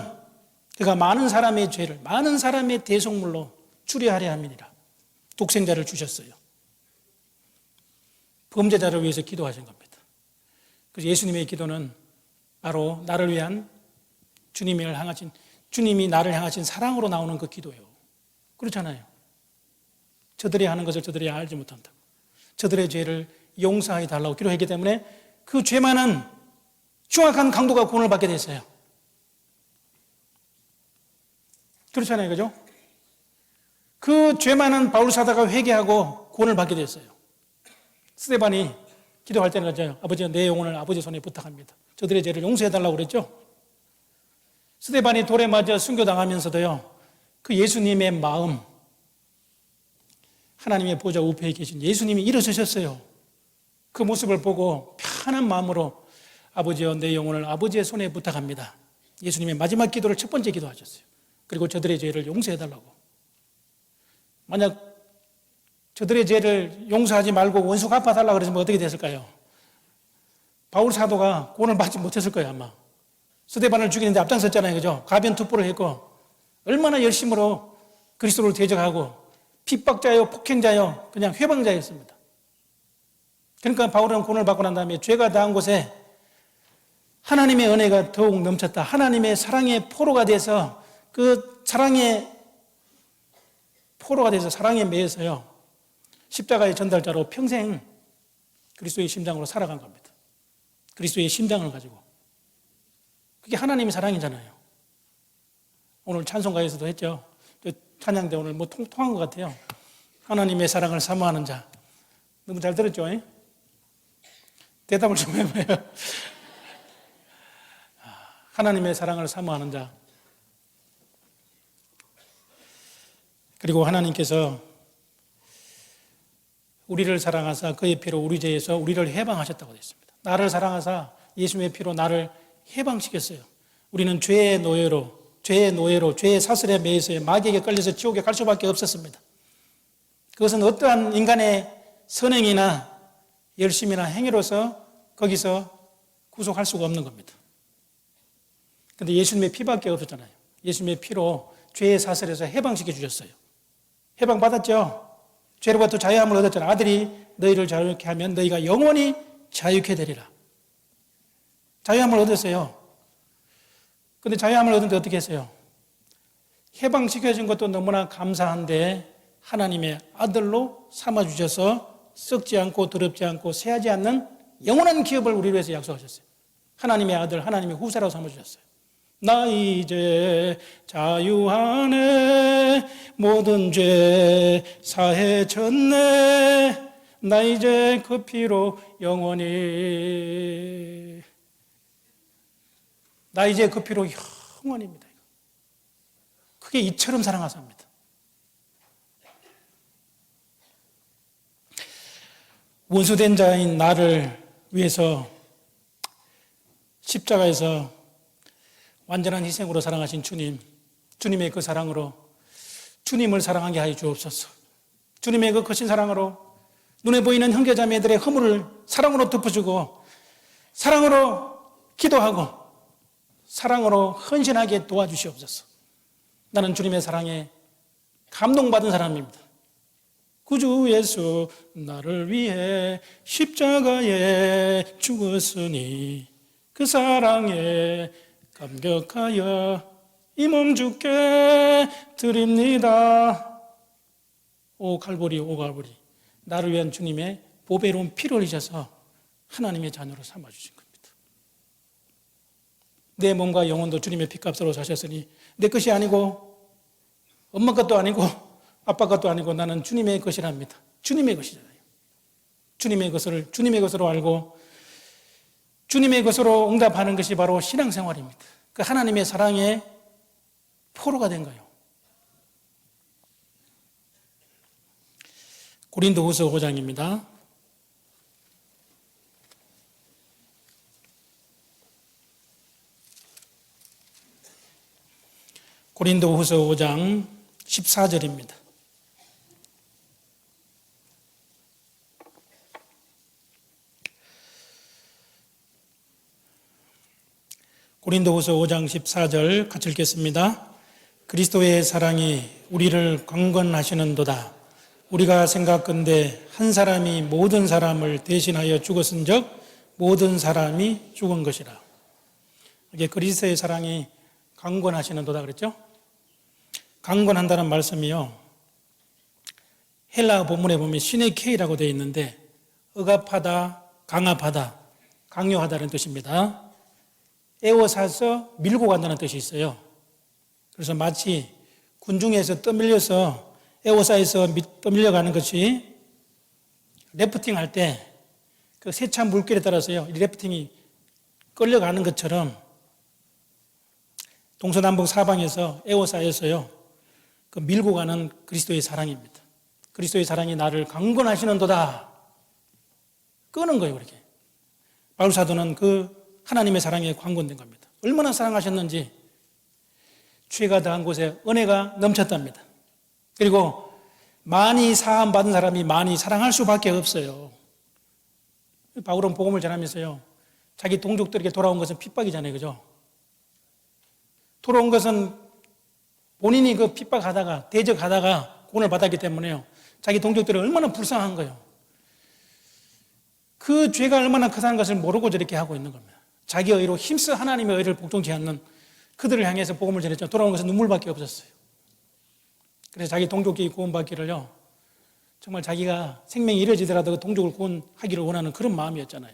그가 많은 사람의 죄를, 많은 사람의 대속물로 추리하려 함이니라. 독생자를 주셨어요. 범죄자를 위해서 기도하신 겁니다. 그래서 예수님의 기도는 바로 나를 위한 주님이 나를 향하신 사랑으로 나오는 그 기도예요. 그렇잖아요. 저들이 하는 것을 저들이 알지 못한다고. 저들의 죄를 용서해 달라고 기도했기 때문에 그 죄만은 흉악한 강도가 구원을 받게 됐어요. 그렇잖아요. 그죠? 그 죄만은 바울 사도가 회개하고 구원을 받게 됐어요. 스데반이 기도할 때는 그랬잖아요. 아버지 내 영혼을 아버지 손에 부탁합니다. 저들의 죄를 용서해 달라고 그랬죠. 스데반이 돌에 맞아 순교당하면서도요. 그 예수님의 마음, 하나님의 보좌 우편에 계신 예수님이 일어서셨어요. 그 모습을 보고 편한 마음으로 아버지여 내 영혼을 아버지의 손에 부탁합니다. 예수님의 마지막 기도를 첫 번째 기도하셨어요. 그리고 저들의 죄를 용서해달라고. 만약 저들의 죄를 용서하지 말고 원수 갚아달라고 그랬으면 어떻게 됐을까요? 바울 사도가 구원을 받지 못했을 거예요 아마. 스데반을 죽이는데 앞장섰잖아요. 그죠? 가변투포를 했고 얼마나 열심으로 그리스도를 대적하고 핍박자요, 폭행자요, 그냥 회방자였습니다. 그러니까 바울은 구원을 받고 난 다음에 죄가 닿은 곳에 하나님의 은혜가 더욱 넘쳤다. 하나님의 사랑의 포로가 돼서 그 사랑의 포로가 돼서 사랑에 매여서요, 십자가의 전달자로 평생 그리스도의 심장으로 살아간 겁니다. 그리스도의 심장을 가지고. 그게 하나님의 사랑이잖아요. 오늘 찬송가에서도 했죠. 찬양 때 오늘 통한 것 같아요. 하나님의 사랑을 사모하는 자. 너무 잘 들었죠? 대답을 좀 해봐요. 하나님의 사랑을 사모하는 자. 그리고 하나님께서 우리를 사랑하사 그의 피로 우리 죄에서 우리를 해방하셨다고 되어 있습니다. 나를 사랑하사 예수님의 피로 나를 해방시켰어요. 우리는 죄의 노예로, 죄의 사슬에 매여서 마귀에게 끌려서 지옥에 갈 수밖에 없었습니다. 그것은 어떠한 인간의 선행이나 열심이나 행위로서 거기서 구속할 수가 없는 겁니다. 그런데 예수님의 피밖에 없었잖아요. 예수님의 피로 죄의 사슬에서 해방시켜 주셨어요. 해방받았죠? 죄로부터 자유함을 얻었잖아요. 아들이 너희를 자유케 하면 너희가 영원히 자유케 되리라. 자유함을 얻었어요. 그런데 자유함을 얻었는데 어떻게 했어요? 해방시켜준 것도 너무나 감사한데 하나님의 아들로 삼아주셔서 썩지 않고 더럽지 않고 새하지 않는 영원한 기업을 우리를 위해서 약속하셨어요. 하나님의 아들, 하나님의 후사라고 삼아주셨어요. 나 이제 자유하네, 모든 죄 사해졌네, 나 이제 그 피로 영원히, 나 이제 그 피로 영원입니다. 그게 이처럼 사랑하사옵니다. 원수된 자인 나를 위해서 십자가에서 완전한 희생으로 사랑하신 주님, 주님의 그 사랑으로 주님을 사랑하게 하여 주옵소서. 주님의 그 크신 사랑으로 눈에 보이는 형제자매들의 허물을 사랑으로 덮어주고 사랑으로 기도하고 사랑으로 헌신하게 도와주시옵소서. 나는 주님의 사랑에 감동받은 사람입니다. 구주 예수 나를 위해 십자가에 죽었으니 그 사랑에 감격하여 이 몸 주께 드립니다. 오 갈보리 오 갈보리, 나를 위한 주님의 보배로운 피를 흘리셔서 하나님의 자녀로 삼아주신 겁니다. 내 몸과 영혼도 주님의 피값으로 사셨으니 내 것이 아니고 엄마 것도 아니고 아빠 것도 아니고 나는 주님의 것이랍니다. 주님의 것이잖아요. 주님의 것을 주님의 것으로 알고 주님의 것으로 응답하는 것이 바로 신앙생활입니다. 그 하나님의 사랑의 포로가 된 거예요. 고린도후서 5장입니다. 고린도후서 5장 14절입니다. 고린도후서 5장 14절 같이 읽겠습니다. 그리스도의 사랑이 우리를 강권하시는도다. 우리가 생각건대 한 사람이 모든 사람을 대신하여 죽었은즉 모든 사람이 죽은 것이라. 이게 그리스도의 사랑이 강권하시는도다 그랬죠? 강권한다는 말씀이요, 헬라 본문에 보면 시네케이라고 되어 있는데 억압하다, 강압하다, 강요하다는 뜻입니다. 에워싸서 밀고 간다는 뜻이 있어요. 그래서 마치 군중에서 떠밀려서 에워싸에서 떠밀려가는 것이 래프팅 할 때 그 세찬 물길에 따라서요, 이 래프팅이 끌려가는 것처럼 동서남북 사방에서 에워싸여서요, 그 밀고 가는 그리스도의 사랑입니다. 그리스도의 사랑이 나를 강권하시는도다. 끄는 거예요, 이렇게. 바울 사도는 그 하나님의 사랑에 강권된 겁니다. 얼마나 사랑하셨는지 죄가 더한 곳에 은혜가 넘쳤답니다. 그리고 많이 사함받은 사람이 많이 사랑할 수밖에 없어요. 바울은 복음을 전하면서요, 자기 동족들에게 돌아온 것은 핍박이잖아요, 그죠? 돌아온 것은 본인이 그 핍박하다가 대적하다가 구원을 받았기 때문에요, 자기 동족들이 얼마나 불쌍한 거예요. 그 죄가 얼마나 크다는 것을 모르고 저렇게 하고 있는 겁니다. 자기 의로 힘써 하나님의 의를 복종치 않는 그들을 향해서 복음을 전했죠. 돌아오는 것은 눈물밖에 없었어요. 그래서 자기 동족이 구원받기를요, 정말 자기가 생명이 이뤄지더라도 그 동족을 구원하기를 원하는 그런 마음이었잖아요.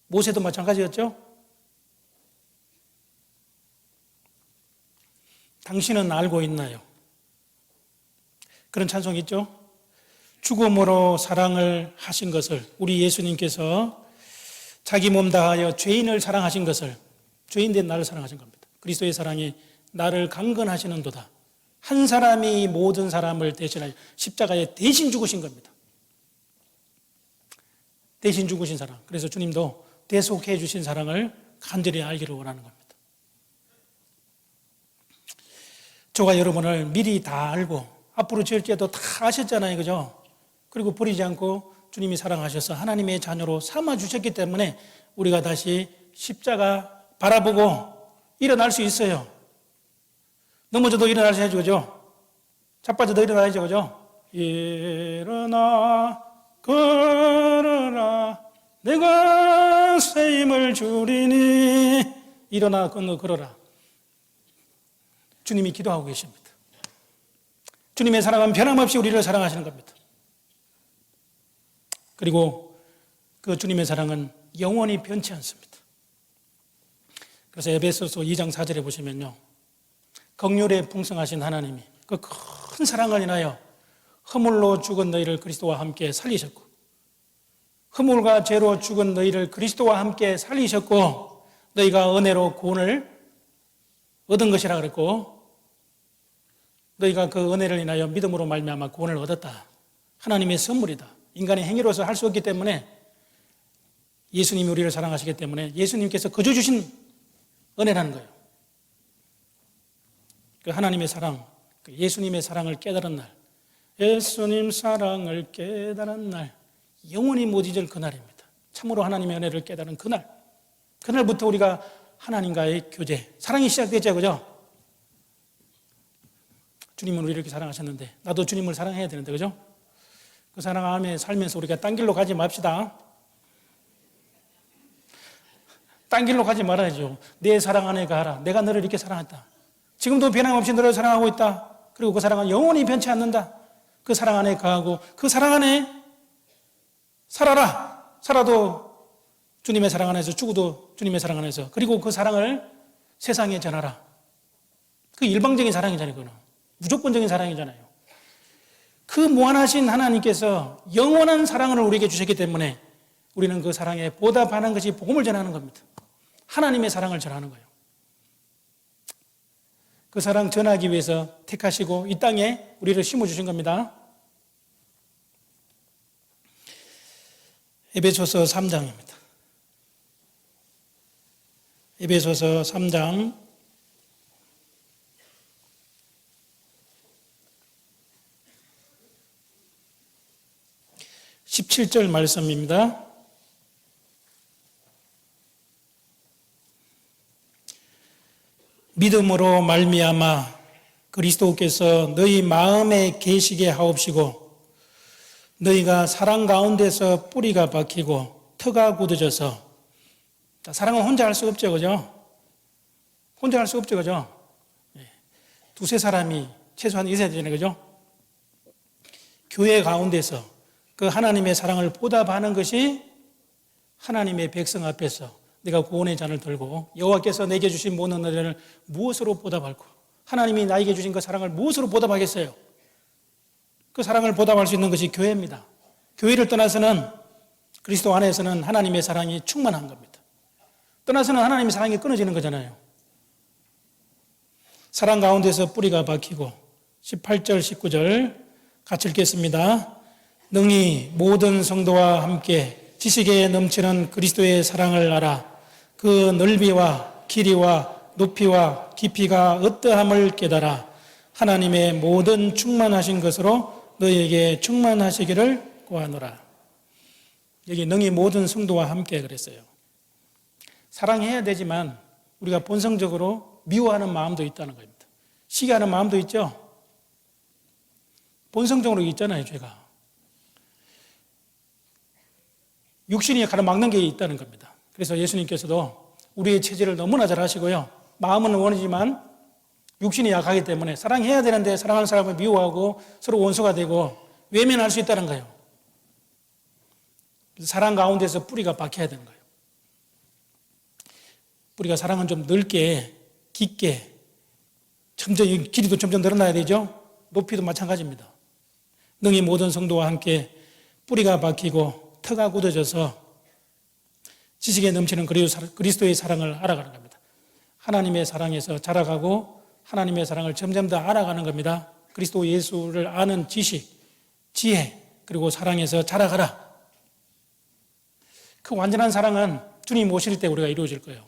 모세도 마찬가지였죠. 당신은 알고 있나요? 그런 찬송이 있죠. 죽음으로 사랑을 하신 것을, 우리 예수님께서 자기 몸 다하여 죄인을 사랑하신 것을, 죄인된 나를 사랑하신 겁니다. 그리스도의 사랑이 나를 강건하시는도다. 한 사람이 모든 사람을 대신하여 십자가에 대신 죽으신 겁니다. 대신 죽으신 사랑. 그래서 주님도 대속해 주신 사랑을 간절히 알기를 원하는 겁니다. 저와 여러분을 미리 다 알고 앞으로 지을지도 다 아셨잖아요. 그죠? 그리고 버리지 않고 주님이 사랑하셔서 하나님의 자녀로 삼아주셨기 때문에 우리가 다시 십자가 바라보고 일어날 수 있어요. 넘어져도 일어나셔야죠. 그죠? 자빠져도 일어나야죠. 그죠? 일어나 걸어라 내가 새 힘을 주리니 일어나 걸어라. 주님이 기도하고 계십니다. 주님의 사랑은 변함없이 우리를 사랑하시는 겁니다. 그리고 그 주님의 사랑은 영원히 변치 않습니다. 그래서 에베소서 2장 4절에 보시면요, 긍휼에 풍성하신 하나님이 그 큰 사랑을 인하여 허물로 죽은 너희를 그리스도와 함께 살리셨고, 허물과 죄로 죽은 너희를 그리스도와 함께 살리셨고, 너희가 은혜로 구원을 얻은 것이라 그랬고, 너희가 그 은혜를 인하여 믿음으로 말미암아 구원을 얻었다. 하나님의 선물이다. 인간의 행위로서 할 수 없기 때문에 예수님이 우리를 사랑하시기 때문에 예수님께서 거저 주신 은혜라는 거예요. 그 하나님의 사랑, 그 예수님의 사랑을 깨달은 날, 예수님 사랑을 깨달은 날, 영원히 못 잊을 그날입니다. 참으로 하나님의 은혜를 깨달은 그날, 그날부터 우리가 하나님과의 교제, 사랑이 시작됐죠. 그죠? 주님은 우리를 이렇게 사랑하셨는데 나도 주님을 사랑해야 되는데, 그죠? 그 사랑 안에 살면서 우리가 딴 길로 가지 맙시다. 딴 길로 가지 말아야죠. 내 사랑 안에 가라. 내가 너를 이렇게 사랑했다. 지금도 변함없이 너를 사랑하고 있다. 그리고 그 사랑은 영원히 변치 않는다. 그 사랑 안에 가고 그 사랑 안에 살아라. 살아도 주님의 사랑 안에서, 죽어도 주님의 사랑 안에서. 그리고 그 사랑을 세상에 전하라. 그 일방적인 사랑이잖아요. 그거는 무조건적인 사랑이잖아요. 그 무한하신 하나님께서 영원한 사랑을 우리에게 주셨기 때문에 우리는 그 사랑에 보답하는 것이 복음을 전하는 겁니다. 하나님의 사랑을 전하는 거예요. 그 사랑 전하기 위해서 택하시고 이 땅에 우리를 심어주신 겁니다. 에베소서 3장입니다. 에베소서 3장 17절 말씀입니다. 믿음으로 말미암아 그리스도께서 너희 마음에 계시게 하옵시고 너희가 사랑 가운데서 뿌리가 박히고 터가 굳어져서, 사랑은 혼자 할 수 없죠. 그죠? 혼자 할 수 없죠. 그죠? 두세 사람이 최소한 있어야 되잖아요. 그죠? 교회 가운데서 그 하나님의 사랑을 보답하는 것이 하나님의 백성 앞에서 내가 구원의 잔을 들고 여호와께서 내게 주신 모든 은혜를 무엇으로 보답할까? 하나님이 나에게 주신 그 사랑을 무엇으로 보답하겠어요? 그 사랑을 보답할 수 있는 것이 교회입니다. 교회를 떠나서는, 그리스도 안에서는 하나님의 사랑이 충만한 겁니다. 떠나서는 하나님의 사랑이 끊어지는 거잖아요. 사랑 가운데서 뿌리가 박히고, 18절 19절 같이 읽겠습니다. 능히 모든 성도와 함께 지식에 넘치는 그리스도의 사랑을 알아 그 넓이와 길이와 높이와 깊이가 어떠함을 깨달아 하나님의 모든 충만하신 것으로 너희에게 충만하시기를 구하노라. 여기 능히 모든 성도와 함께 그랬어요. 사랑해야 되지만 우리가 본성적으로 미워하는 마음도 있다는 겁니다. 시기하는 마음도 있죠. 본성적으로 있잖아요. 죄가 육신이 가로막는 게 있다는 겁니다. 그래서 예수님께서도 우리의 체질을 너무나 잘 아시고요, 마음은 원하지만 육신이 약하기 때문에 사랑해야 되는데 사랑하는 사람을 미워하고 서로 원수가 되고 외면할 수 있다는 거예요. 사랑 가운데서 뿌리가 박혀야 되는 거예요. 뿌리가 사랑은 좀 넓게, 깊게, 점점 길이도 점점 늘어나야 되죠. 높이도 마찬가지입니다. 능히 모든 성도와 함께 뿌리가 박히고 터가 굳어져서 지식에 넘치는 그리스도의 사랑을 알아가는 겁니다. 하나님의 사랑에서 자라가고 하나님의 사랑을 점점 더 알아가는 겁니다. 그리스도 예수를 아는 지식, 지혜, 그리고 사랑에서 자라가라. 그 완전한 사랑은 주님 오실 때 우리가 이루어질 거예요.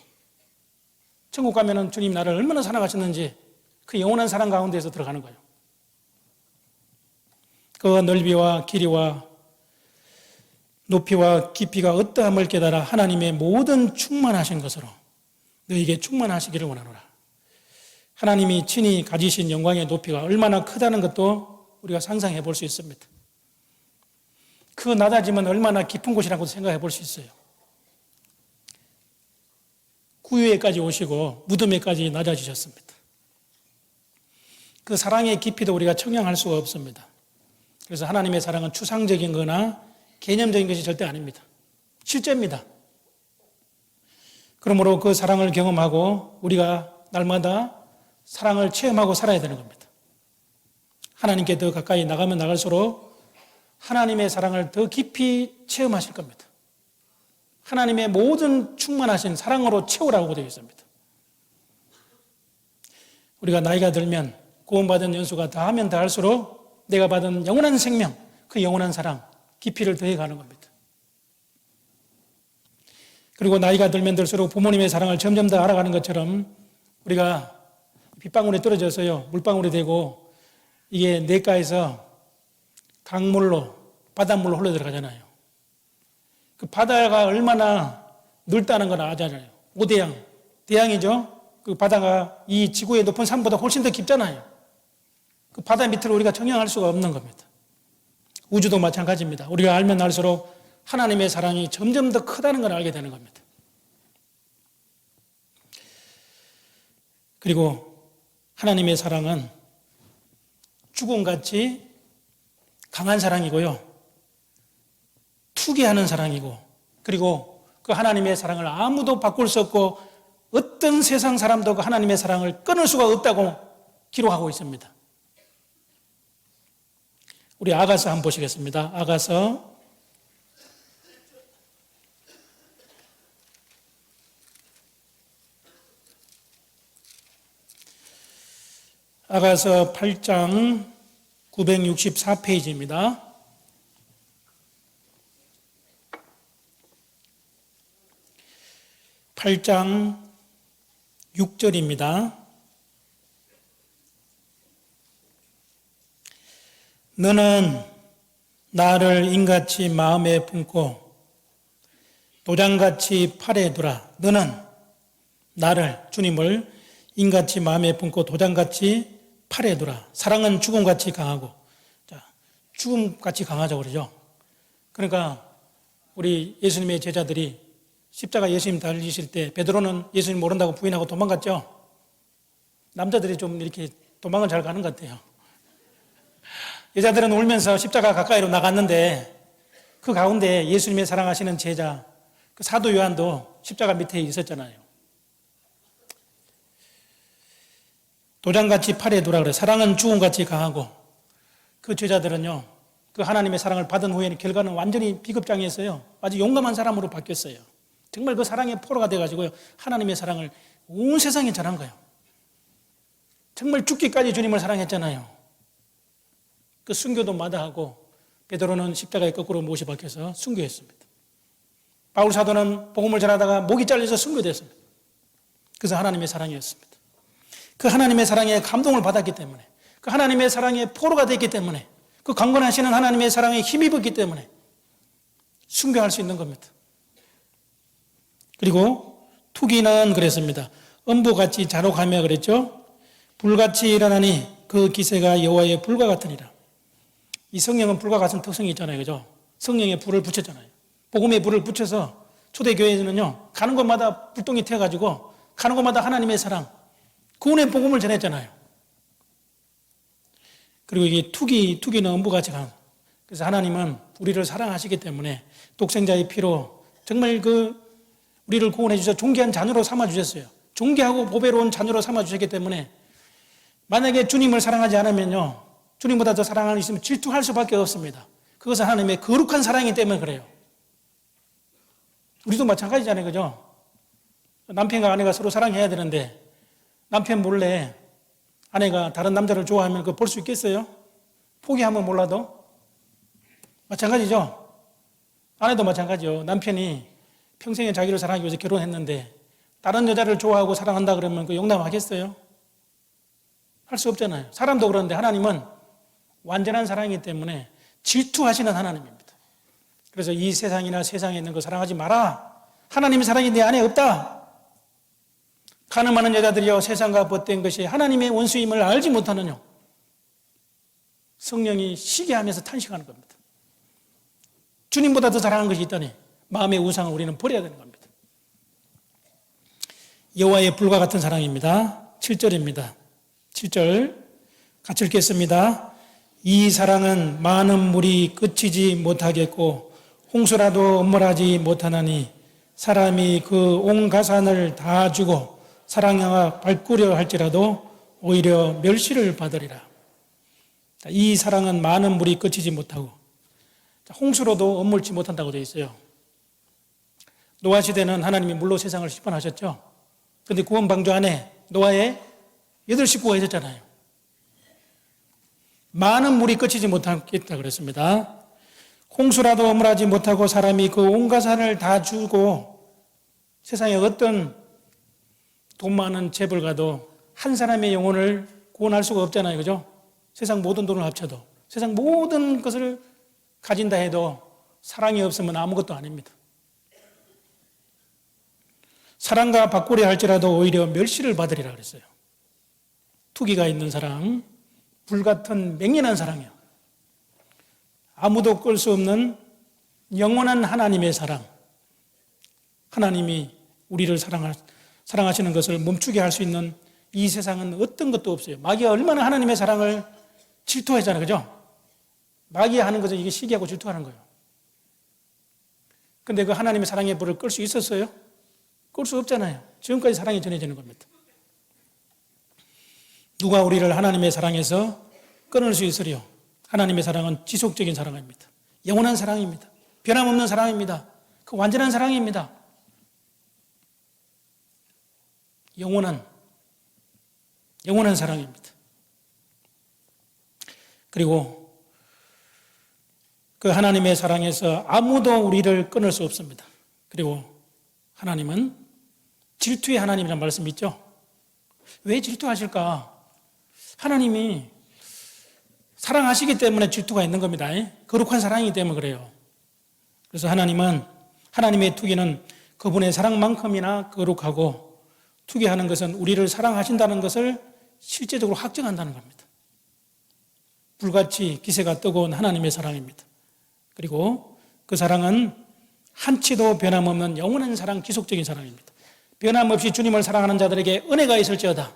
천국 가면은 주님 나를 얼마나 사랑하셨는지 그 영원한 사랑 가운데서 들어가는 거예요. 그 넓이와 길이와 높이와 깊이가 어떠함을 깨달아 하나님의 모든 충만하신 것으로 너에게 충만하시기를 원하노라. 하나님이 친히 가지신 영광의 높이가 얼마나 크다는 것도 우리가 상상해 볼 수 있습니다. 그 낮아짐은 얼마나 깊은 곳이라고 생각해 볼 수 있어요. 구유에까지 오시고 무덤에까지 낮아지셨습니다. 그 사랑의 깊이도 우리가 청량할 수가 없습니다. 그래서 하나님의 사랑은 추상적인 거나 개념적인 것이 절대 아닙니다. 실제입니다. 그러므로 그 사랑을 경험하고 우리가 날마다 사랑을 체험하고 살아야 되는 겁니다. 하나님께 더 가까이 나가면 나갈수록 하나님의 사랑을 더 깊이 체험하실 겁니다. 하나님의 모든 충만하신 사랑으로 채우라고 되어 있습니다. 우리가 나이가 들면 구원받은 연수가 다하면 다할수록 내가 받은 영원한 생명, 그 영원한 사랑, 깊이를 더해가는 겁니다. 그리고 나이가 들면 들수록 부모님의 사랑을 점점 더 알아가는 것처럼 우리가 빗방울이 떨어져서요, 물방울이 되고 이게 냇가에서 강물로, 바닷물로 흘러 들어가잖아요. 그 바다가 얼마나 넓다는 걸 아잖아요. 오대양, 대양이죠. 그 바다가 이 지구의 높은 산보다 훨씬 더 깊잖아요. 그 바다 밑을 우리가 청량할 수가 없는 겁니다. 우주도 마찬가지입니다. 우리가 알면 알수록 하나님의 사랑이 점점 더 크다는 걸 알게 되는 겁니다. 그리고 하나님의 사랑은 죽음같이 강한 사랑이고요. 투기하는 사랑이고, 그리고 그 하나님의 사랑을 아무도 바꿀 수 없고 어떤 세상 사람도 그 하나님의 사랑을 끊을 수가 없다고 기록하고 있습니다. 우리 아가서 한번 보시겠습니다. 아가서 8장 964페이지입니다. (8장) 6절입니다. 너는 나를 인같이 마음에 품고 도장같이 팔에 두라. 너는 나를, 주님을 인같이 마음에 품고 도장같이 팔에 두라. 사랑은 죽음같이 강하고, 자, 죽음같이 강하죠, 그러죠? 그러니까 우리 예수님의 제자들이 십자가 예수님 달리실 때 베드로는 예수님 모른다고 부인하고 도망갔죠. 남자들이 좀 이렇게 도망을 잘 가는 것 같아요. 여자들은 울면서 십자가 가까이로 나갔는데 그 가운데 예수님의 사랑하시는 제자 그 사도 요한도 십자가 밑에 있었잖아요. 도장같이 팔에 두라 그래. 사랑은 죽음같이 강하고, 그 제자들은요, 그 하나님의 사랑을 받은 후에는 결과는 완전히 비겁장했어요. 아주 용감한 사람으로 바뀌었어요. 정말 그 사랑의 포로가 돼가지고요, 하나님의 사랑을 온 세상에 전한 거예요. 정말 죽기까지 주님을 사랑했잖아요. 그 순교도 마다하고 베드로는 십자가에 거꾸로 못이 박혀서 순교했습니다. 바울 사도는 복음을 전하다가 목이 잘려서 순교됐습니다. 그래서 하나님의 사랑이었습니다. 그 하나님의 사랑에 감동을 받았기 때문에, 그 하나님의 사랑에 포로가 됐기 때문에, 그 강건하시는 하나님의 사랑에 힘입었기 때문에 순교할 수 있는 겁니다. 그리고 투기는 그랬습니다. 음부같이 잔혹하며 그랬죠. 불같이 일어나니 그 기세가 여호와의 불과 같으니라. 이 성령은 불과 같은 특성이 있잖아요, 그죠? 성령에 불을 붙였잖아요. 복음에 불을 붙여서 초대교회에서는요, 가는 곳마다 불똥이 튀어가지고 가는 곳마다 하나님의 사랑, 구원의 복음을 전했잖아요. 그리고 이게 투기는 엄부같이 가는. 그래서 하나님은 우리를 사랑하시기 때문에 독생자의 피로 정말 우리를 구원해 주셔서 존귀한 자녀로 삼아 주셨어요. 존귀하고 보배로운 자녀로 삼아 주셨기 때문에 만약에 주님을 사랑하지 않으면요, 주님보다 더 사랑하는 있으면 질투할 수밖에 없습니다. 그것은 하나님의 거룩한 사랑이기 때문에 그래요. 우리도 마찬가지잖아요, 그죠? 남편과 아내가 서로 사랑해야 되는데 남편 몰래 아내가 다른 남자를 좋아하면 그거 볼 수 있겠어요? 포기하면 몰라도? 마찬가지죠? 아내도 마찬가지요. 남편이 평생에 자기를 사랑하기 위해서 결혼했는데 다른 여자를 좋아하고 사랑한다 그러면 그 용납하겠어요? 할 수 없잖아요. 사람도 그런데 하나님은 완전한 사랑이기 때문에 질투하시는 하나님입니다. 그래서 이 세상이나 세상에 있는 거 사랑하지 마라. 하나님의 사랑이 내 안에 없다. 가늠하는 여자들이여 세상과 벗된 것이 하나님의 원수임을 알지 못하느냐. 성령이 시기하면서 탄식하는 겁니다. 주님보다 더 사랑하는 것이 있다니 마음의 우상을 우리는 버려야 되는 겁니다. 여호와의 불과 같은 사랑입니다. 7절입니다. 7절 같이 읽겠습니다. 이 사랑은 많은 물이 그치지 못하겠고 홍수라도 엄물하지 못하나니 사람이 그 온 가산을 다 주고 사랑하여 밟으려 할지라도 오히려 멸시를 받으리라. 이 사랑은 많은 물이 그치지 못하고 홍수로도 엄물지 못한다고 되어 있어요. 노아 시대는 하나님이 물로 세상을 심판하셨죠. 그런데 구원 방주 안에 노아의 8식구가 있었잖아요. 많은 물이 그치지 못하겠다 그랬습니다. 홍수라도 엄물하지 못하고 사람이 그 온 가산을 다 주고 세상에 어떤 돈 많은 재벌가도 한 사람의 영혼을 구원할 수가 없잖아요. 그죠? 세상 모든 돈을 합쳐도 세상 모든 것을 가진다 해도 사랑이 없으면 아무것도 아닙니다. 사랑과 바꾸려 할지라도 오히려 멸시를 받으리라 그랬어요. 투기가 있는 사랑, 불같은 맹렬한 사랑이요. 아무도 끌 수 없는 영원한 하나님의 사랑. 하나님이 우리를 사랑하시는 것을 멈추게 할 수 있는 이 세상은 어떤 것도 없어요. 마귀가 얼마나 하나님의 사랑을 질투하잖아요. 그죠? 마귀가 하는 것은 이게 시기하고 질투하는 거예요. 근데 그 하나님의 사랑의 불을 끌 수 있었어요? 끌 수 없잖아요. 지금까지 사랑이 전해지는 겁니다. 누가 우리를 하나님의 사랑에서 끊을 수 있으리요? 하나님의 사랑은 지속적인 사랑입니다. 영원한 사랑입니다. 변함없는 사랑입니다. 그 완전한 사랑입니다. 영원한 사랑입니다. 그리고 그 하나님의 사랑에서 아무도 우리를 끊을 수 없습니다. 그리고 하나님은 질투의 하나님이라는 말씀 있죠? 왜 질투하실까? 하나님이 사랑하시기 때문에 질투가 있는 겁니다. 거룩한 사랑이기 때문에 그래요. 그래서 하나님은 하나님의 투기는 그분의 사랑만큼이나 거룩하고 투기하는 것은 우리를 사랑하신다는 것을 실제적으로 확증한다는 겁니다. 불같이 기세가 뜨거운 하나님의 사랑입니다. 그리고 그 사랑은 한치도 변함없는 영원한 사랑, 지속적인 사랑입니다. 변함없이 주님을 사랑하는 자들에게 은혜가 있을지어다.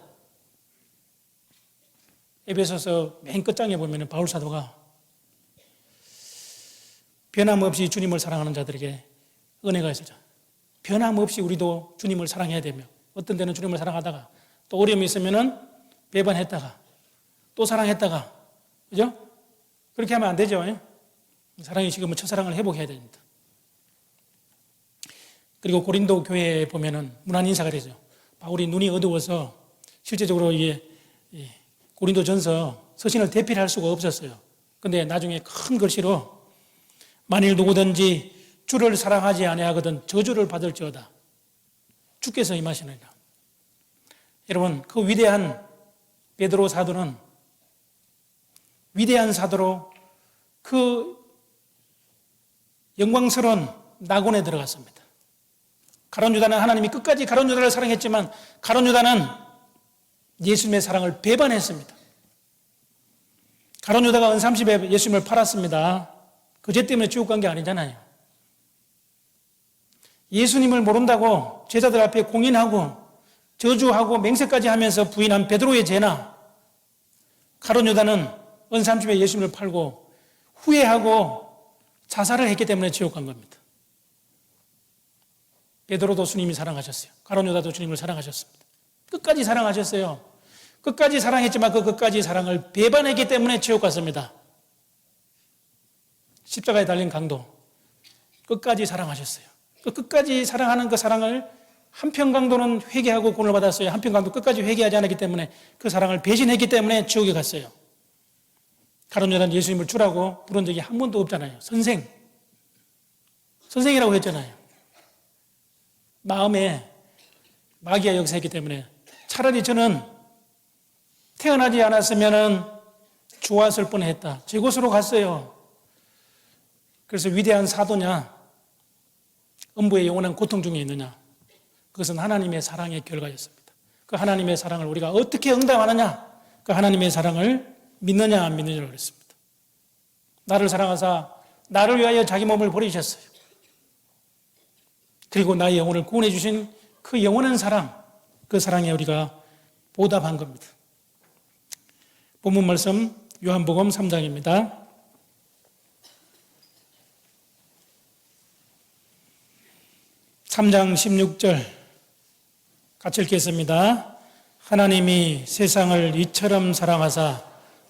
에베소서 맨 끝장에 보면 바울 사도가 변함없이 주님을 사랑하는 자들에게 은혜가 있을지어다. 변함없이 우리도 주님을 사랑해야 되며 어떤 때는 주님을 사랑하다가 또 어려움이 있으면 배반했다가 또 사랑했다가 그죠? 그렇게 하면 안 되죠. 사랑이 지금은 첫사랑을 회복해야 됩니다. 그리고 고린도 교회에 보면은 문안 인사가 되죠. 바울이 눈이 어두워서 실제적으로 이게 고린도 전서 서신을 대필할 수가 없었어요. 근데 나중에 큰 글씨로 만일 누구든지 주를 사랑하지 아니하거든 저주를 받을지어다. 주께서 임하시느니라. 여러분, 그 위대한 베드로 사도는 위대한 사도로 그 영광스러운 낙원에 들어갔습니다. 가룟 유다는 하나님이 끝까지 가룟 유다를 사랑했지만 가룟 유다는 예수님의 사랑을 배반했습니다. 가룟 유다가 은30에 예수님을 팔았습니다. 그 죄 때문에 지옥 간 게 아니잖아요. 예수님을 모른다고 제자들 앞에 공인하고 저주하고 맹세까지 하면서 부인한 베드로의 죄나 가룟 유다는 은삼집에 예수님을 팔고 후회하고 자살을 했기 때문에 지옥 간 겁니다. 베드로도 주님이 사랑하셨어요. 가룟 유다도 주님을 사랑하셨습니다. 끝까지 사랑하셨어요. 끝까지 사랑했지만 그 끝까지 사랑을 배반했기 때문에 지옥 갔습니다. 십자가에 달린 강도 끝까지 사랑하셨어요. 그 끝까지 사랑하는 그 사랑을 한편 강도는 회개하고 구원을 받았어요. 한편 강도 끝까지 회개하지 않았기 때문에 그 사랑을 배신했기 때문에 지옥에 갔어요. 가룟 유다는 예수님을 주라고 부른 적이 한 번도 없잖아요. 선생이라고 했잖아요. 마음에 마귀가 역사했기 때문에 차라리 저는 태어나지 않았으면 좋았을 뻔했다. 제 곳으로 갔어요. 그래서 위대한 사도냐, 음부의 영원한 고통 중에 있느냐, 그것은 하나님의 사랑의 결과였습니다. 그 하나님의 사랑을 우리가 어떻게 응답하느냐, 그 하나님의 사랑을 믿느냐 안 믿느냐를 그랬습니다. 나를 사랑하사 나를 위하여 자기 몸을 버리셨어요. 그리고 나의 영혼을 구원해 주신 그 영원한 사랑, 그 사랑에 우리가 보답한 겁니다. 본문 말씀 요한복음 3장입니다. 3장 16절 같이 읽겠습니다. 하나님이 세상을 이처럼 사랑하사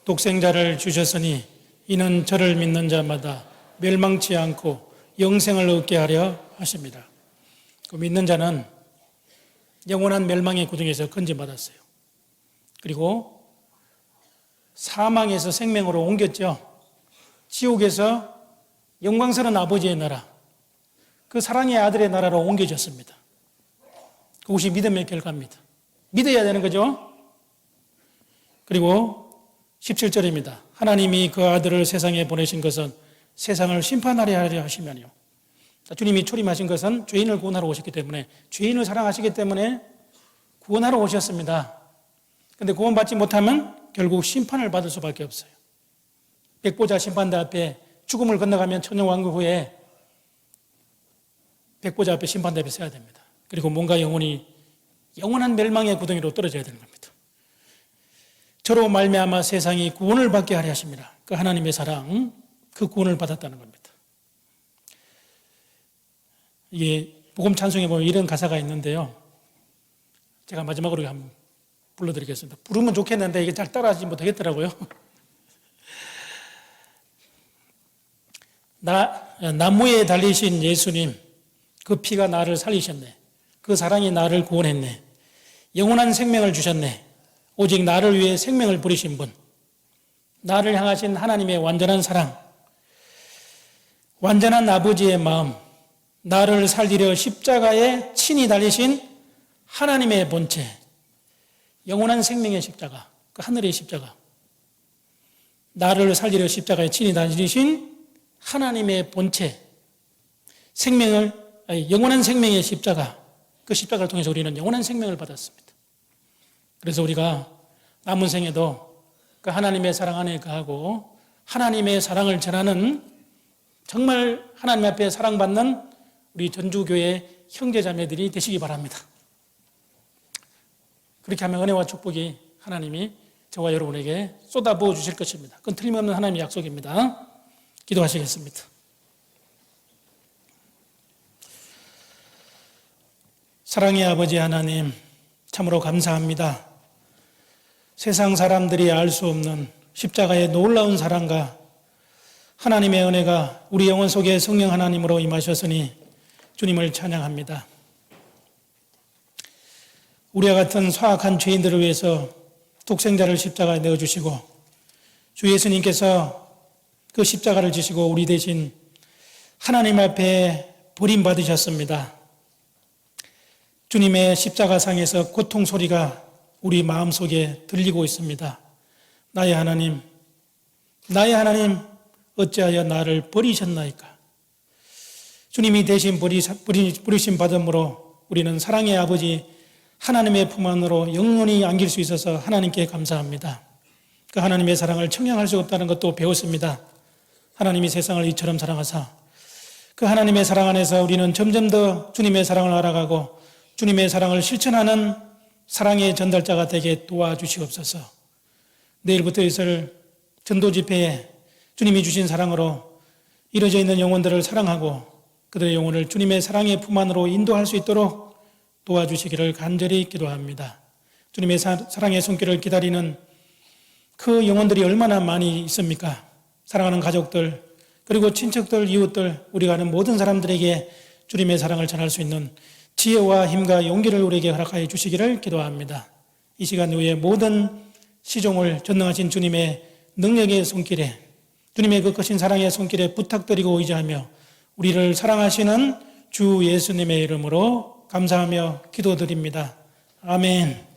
독생자를 주셨으니 이는 저를 믿는 자마다 멸망치 않고 영생을 얻게 하려 하십니다. 그 믿는 자는 영원한 멸망의 구덩이에서 건져받았어요. 그리고 사망에서 생명으로 옮겼죠. 지옥에서 영광스러운 아버지의 나라, 그 사랑의 아들의 나라로 옮겨졌습니다. 그것이 믿음의 결과입니다. 믿어야 되는 거죠. 그리고 17절입니다. 하나님이 그 아들을 세상에 보내신 것은 세상을 심판하려 하시면요. 주님이 초림하신 것은 죄인을 구원하러 오셨기 때문에, 죄인을 사랑하시기 때문에 구원하러 오셨습니다. 그런데 구원받지 못하면 결국 심판을 받을 수밖에 없어요. 백보자 심판대 앞에 죽음을 건너가면 천년왕국 후에 백보자 앞에 심판대 앞에 서야 됩니다. 그리고 뭔가 영원한 멸망의 구덩이로 떨어져야 되는 겁니다. 저로 말미암아 세상이 구원을 받게 하려 하십니다. 그 하나님의 사랑, 그 구원을 받았다는 겁니다. 이게 복음 찬송에 보면 이런 가사가 있는데요. 제가 마지막으로 한번 불러드리겠습니다. 부르면 좋겠는데 이게 잘 따라하지 못하겠더라고요. 나무에 달리신 예수님, 그 피가 나를 살리셨네. 그 사랑이 나를 구원했네. 영원한 생명을 주셨네. 오직 나를 위해 생명을 버리신 분, 나를 향하신 하나님의 완전한 사랑, 완전한 아버지의 마음, 나를 살리려 십자가에 친히 달리신 하나님의 본체, 영원한 생명의 십자가, 그 하늘의 십자가, 나를 살리려 십자가에 친히 달리신 하나님의 본체, 영원한 생명의 십자가, 그 십자가를 통해서 우리는 영원한 생명을 받았습니다. 그래서 우리가 남은 생에도 그 하나님의 사랑 안에 거하고 하나님의 사랑을 전하는, 정말 하나님 앞에 사랑받는 우리 전주교회 형제자매들이 되시기 바랍니다. 그렇게 하면 은혜와 축복이 하나님이 저와 여러분에게 쏟아부어 주실 것입니다. 그건 틀림없는 하나님의 약속입니다. 기도하시겠습니다. 사랑의 아버지 하나님, 참으로 감사합니다. 세상 사람들이 알 수 없는 십자가의 놀라운 사랑과 하나님의 은혜가 우리 영혼 속에 성령 하나님으로 임하셨으니 주님을 찬양합니다. 우리와 같은 사악한 죄인들을 위해서 독생자를 십자가에 내어주시고, 주 예수님께서 그 십자가를 지시고 우리 대신 하나님 앞에 버림받으셨습니다. 주님의 십자가상에서 고통 소리가 우리 마음속에 들리고 있습니다. 나의 하나님, 어찌하여 나를 버리셨나이까? 주님이 대신 버리심 받음으로 우리는 사랑의 아버지 하나님의 품 안으로 영원히 안길 수 있어서 하나님께 감사합니다. 그 하나님의 사랑을 청량할 수 없다는 것도 배웠습니다. 하나님이 세상을 이처럼 사랑하사, 그 하나님의 사랑 안에서 우리는 점점 더 주님의 사랑을 알아가고 주님의 사랑을 실천하는 사랑의 전달자가 되게 도와주시옵소서. 내일부터 있을 전도 집회에 주님이 주신 사랑으로 이루어져 있는 영혼들을 사랑하고 그들의 영혼을 주님의 사랑의 품 안으로 인도할 수 있도록 도와주시기를 간절히 기도합니다. 주님의 사랑의 손길을 기다리는 그 영혼들이 얼마나 많이 있습니까? 사랑하는 가족들, 그리고 친척들, 이웃들, 우리가 아는 모든 사람들에게 주님의 사랑을 전할 수 있는 지혜와 힘과 용기를 우리에게 허락하여 주시기를 기도합니다. 이 시간 후에 모든 시종을 전능하신 주님의 능력의 손길에, 주님의 그 크신 사랑의 손길에 부탁드리고 의지하며 우리를 사랑하시는 주 예수님의 이름으로 감사하며 기도드립니다. 아멘.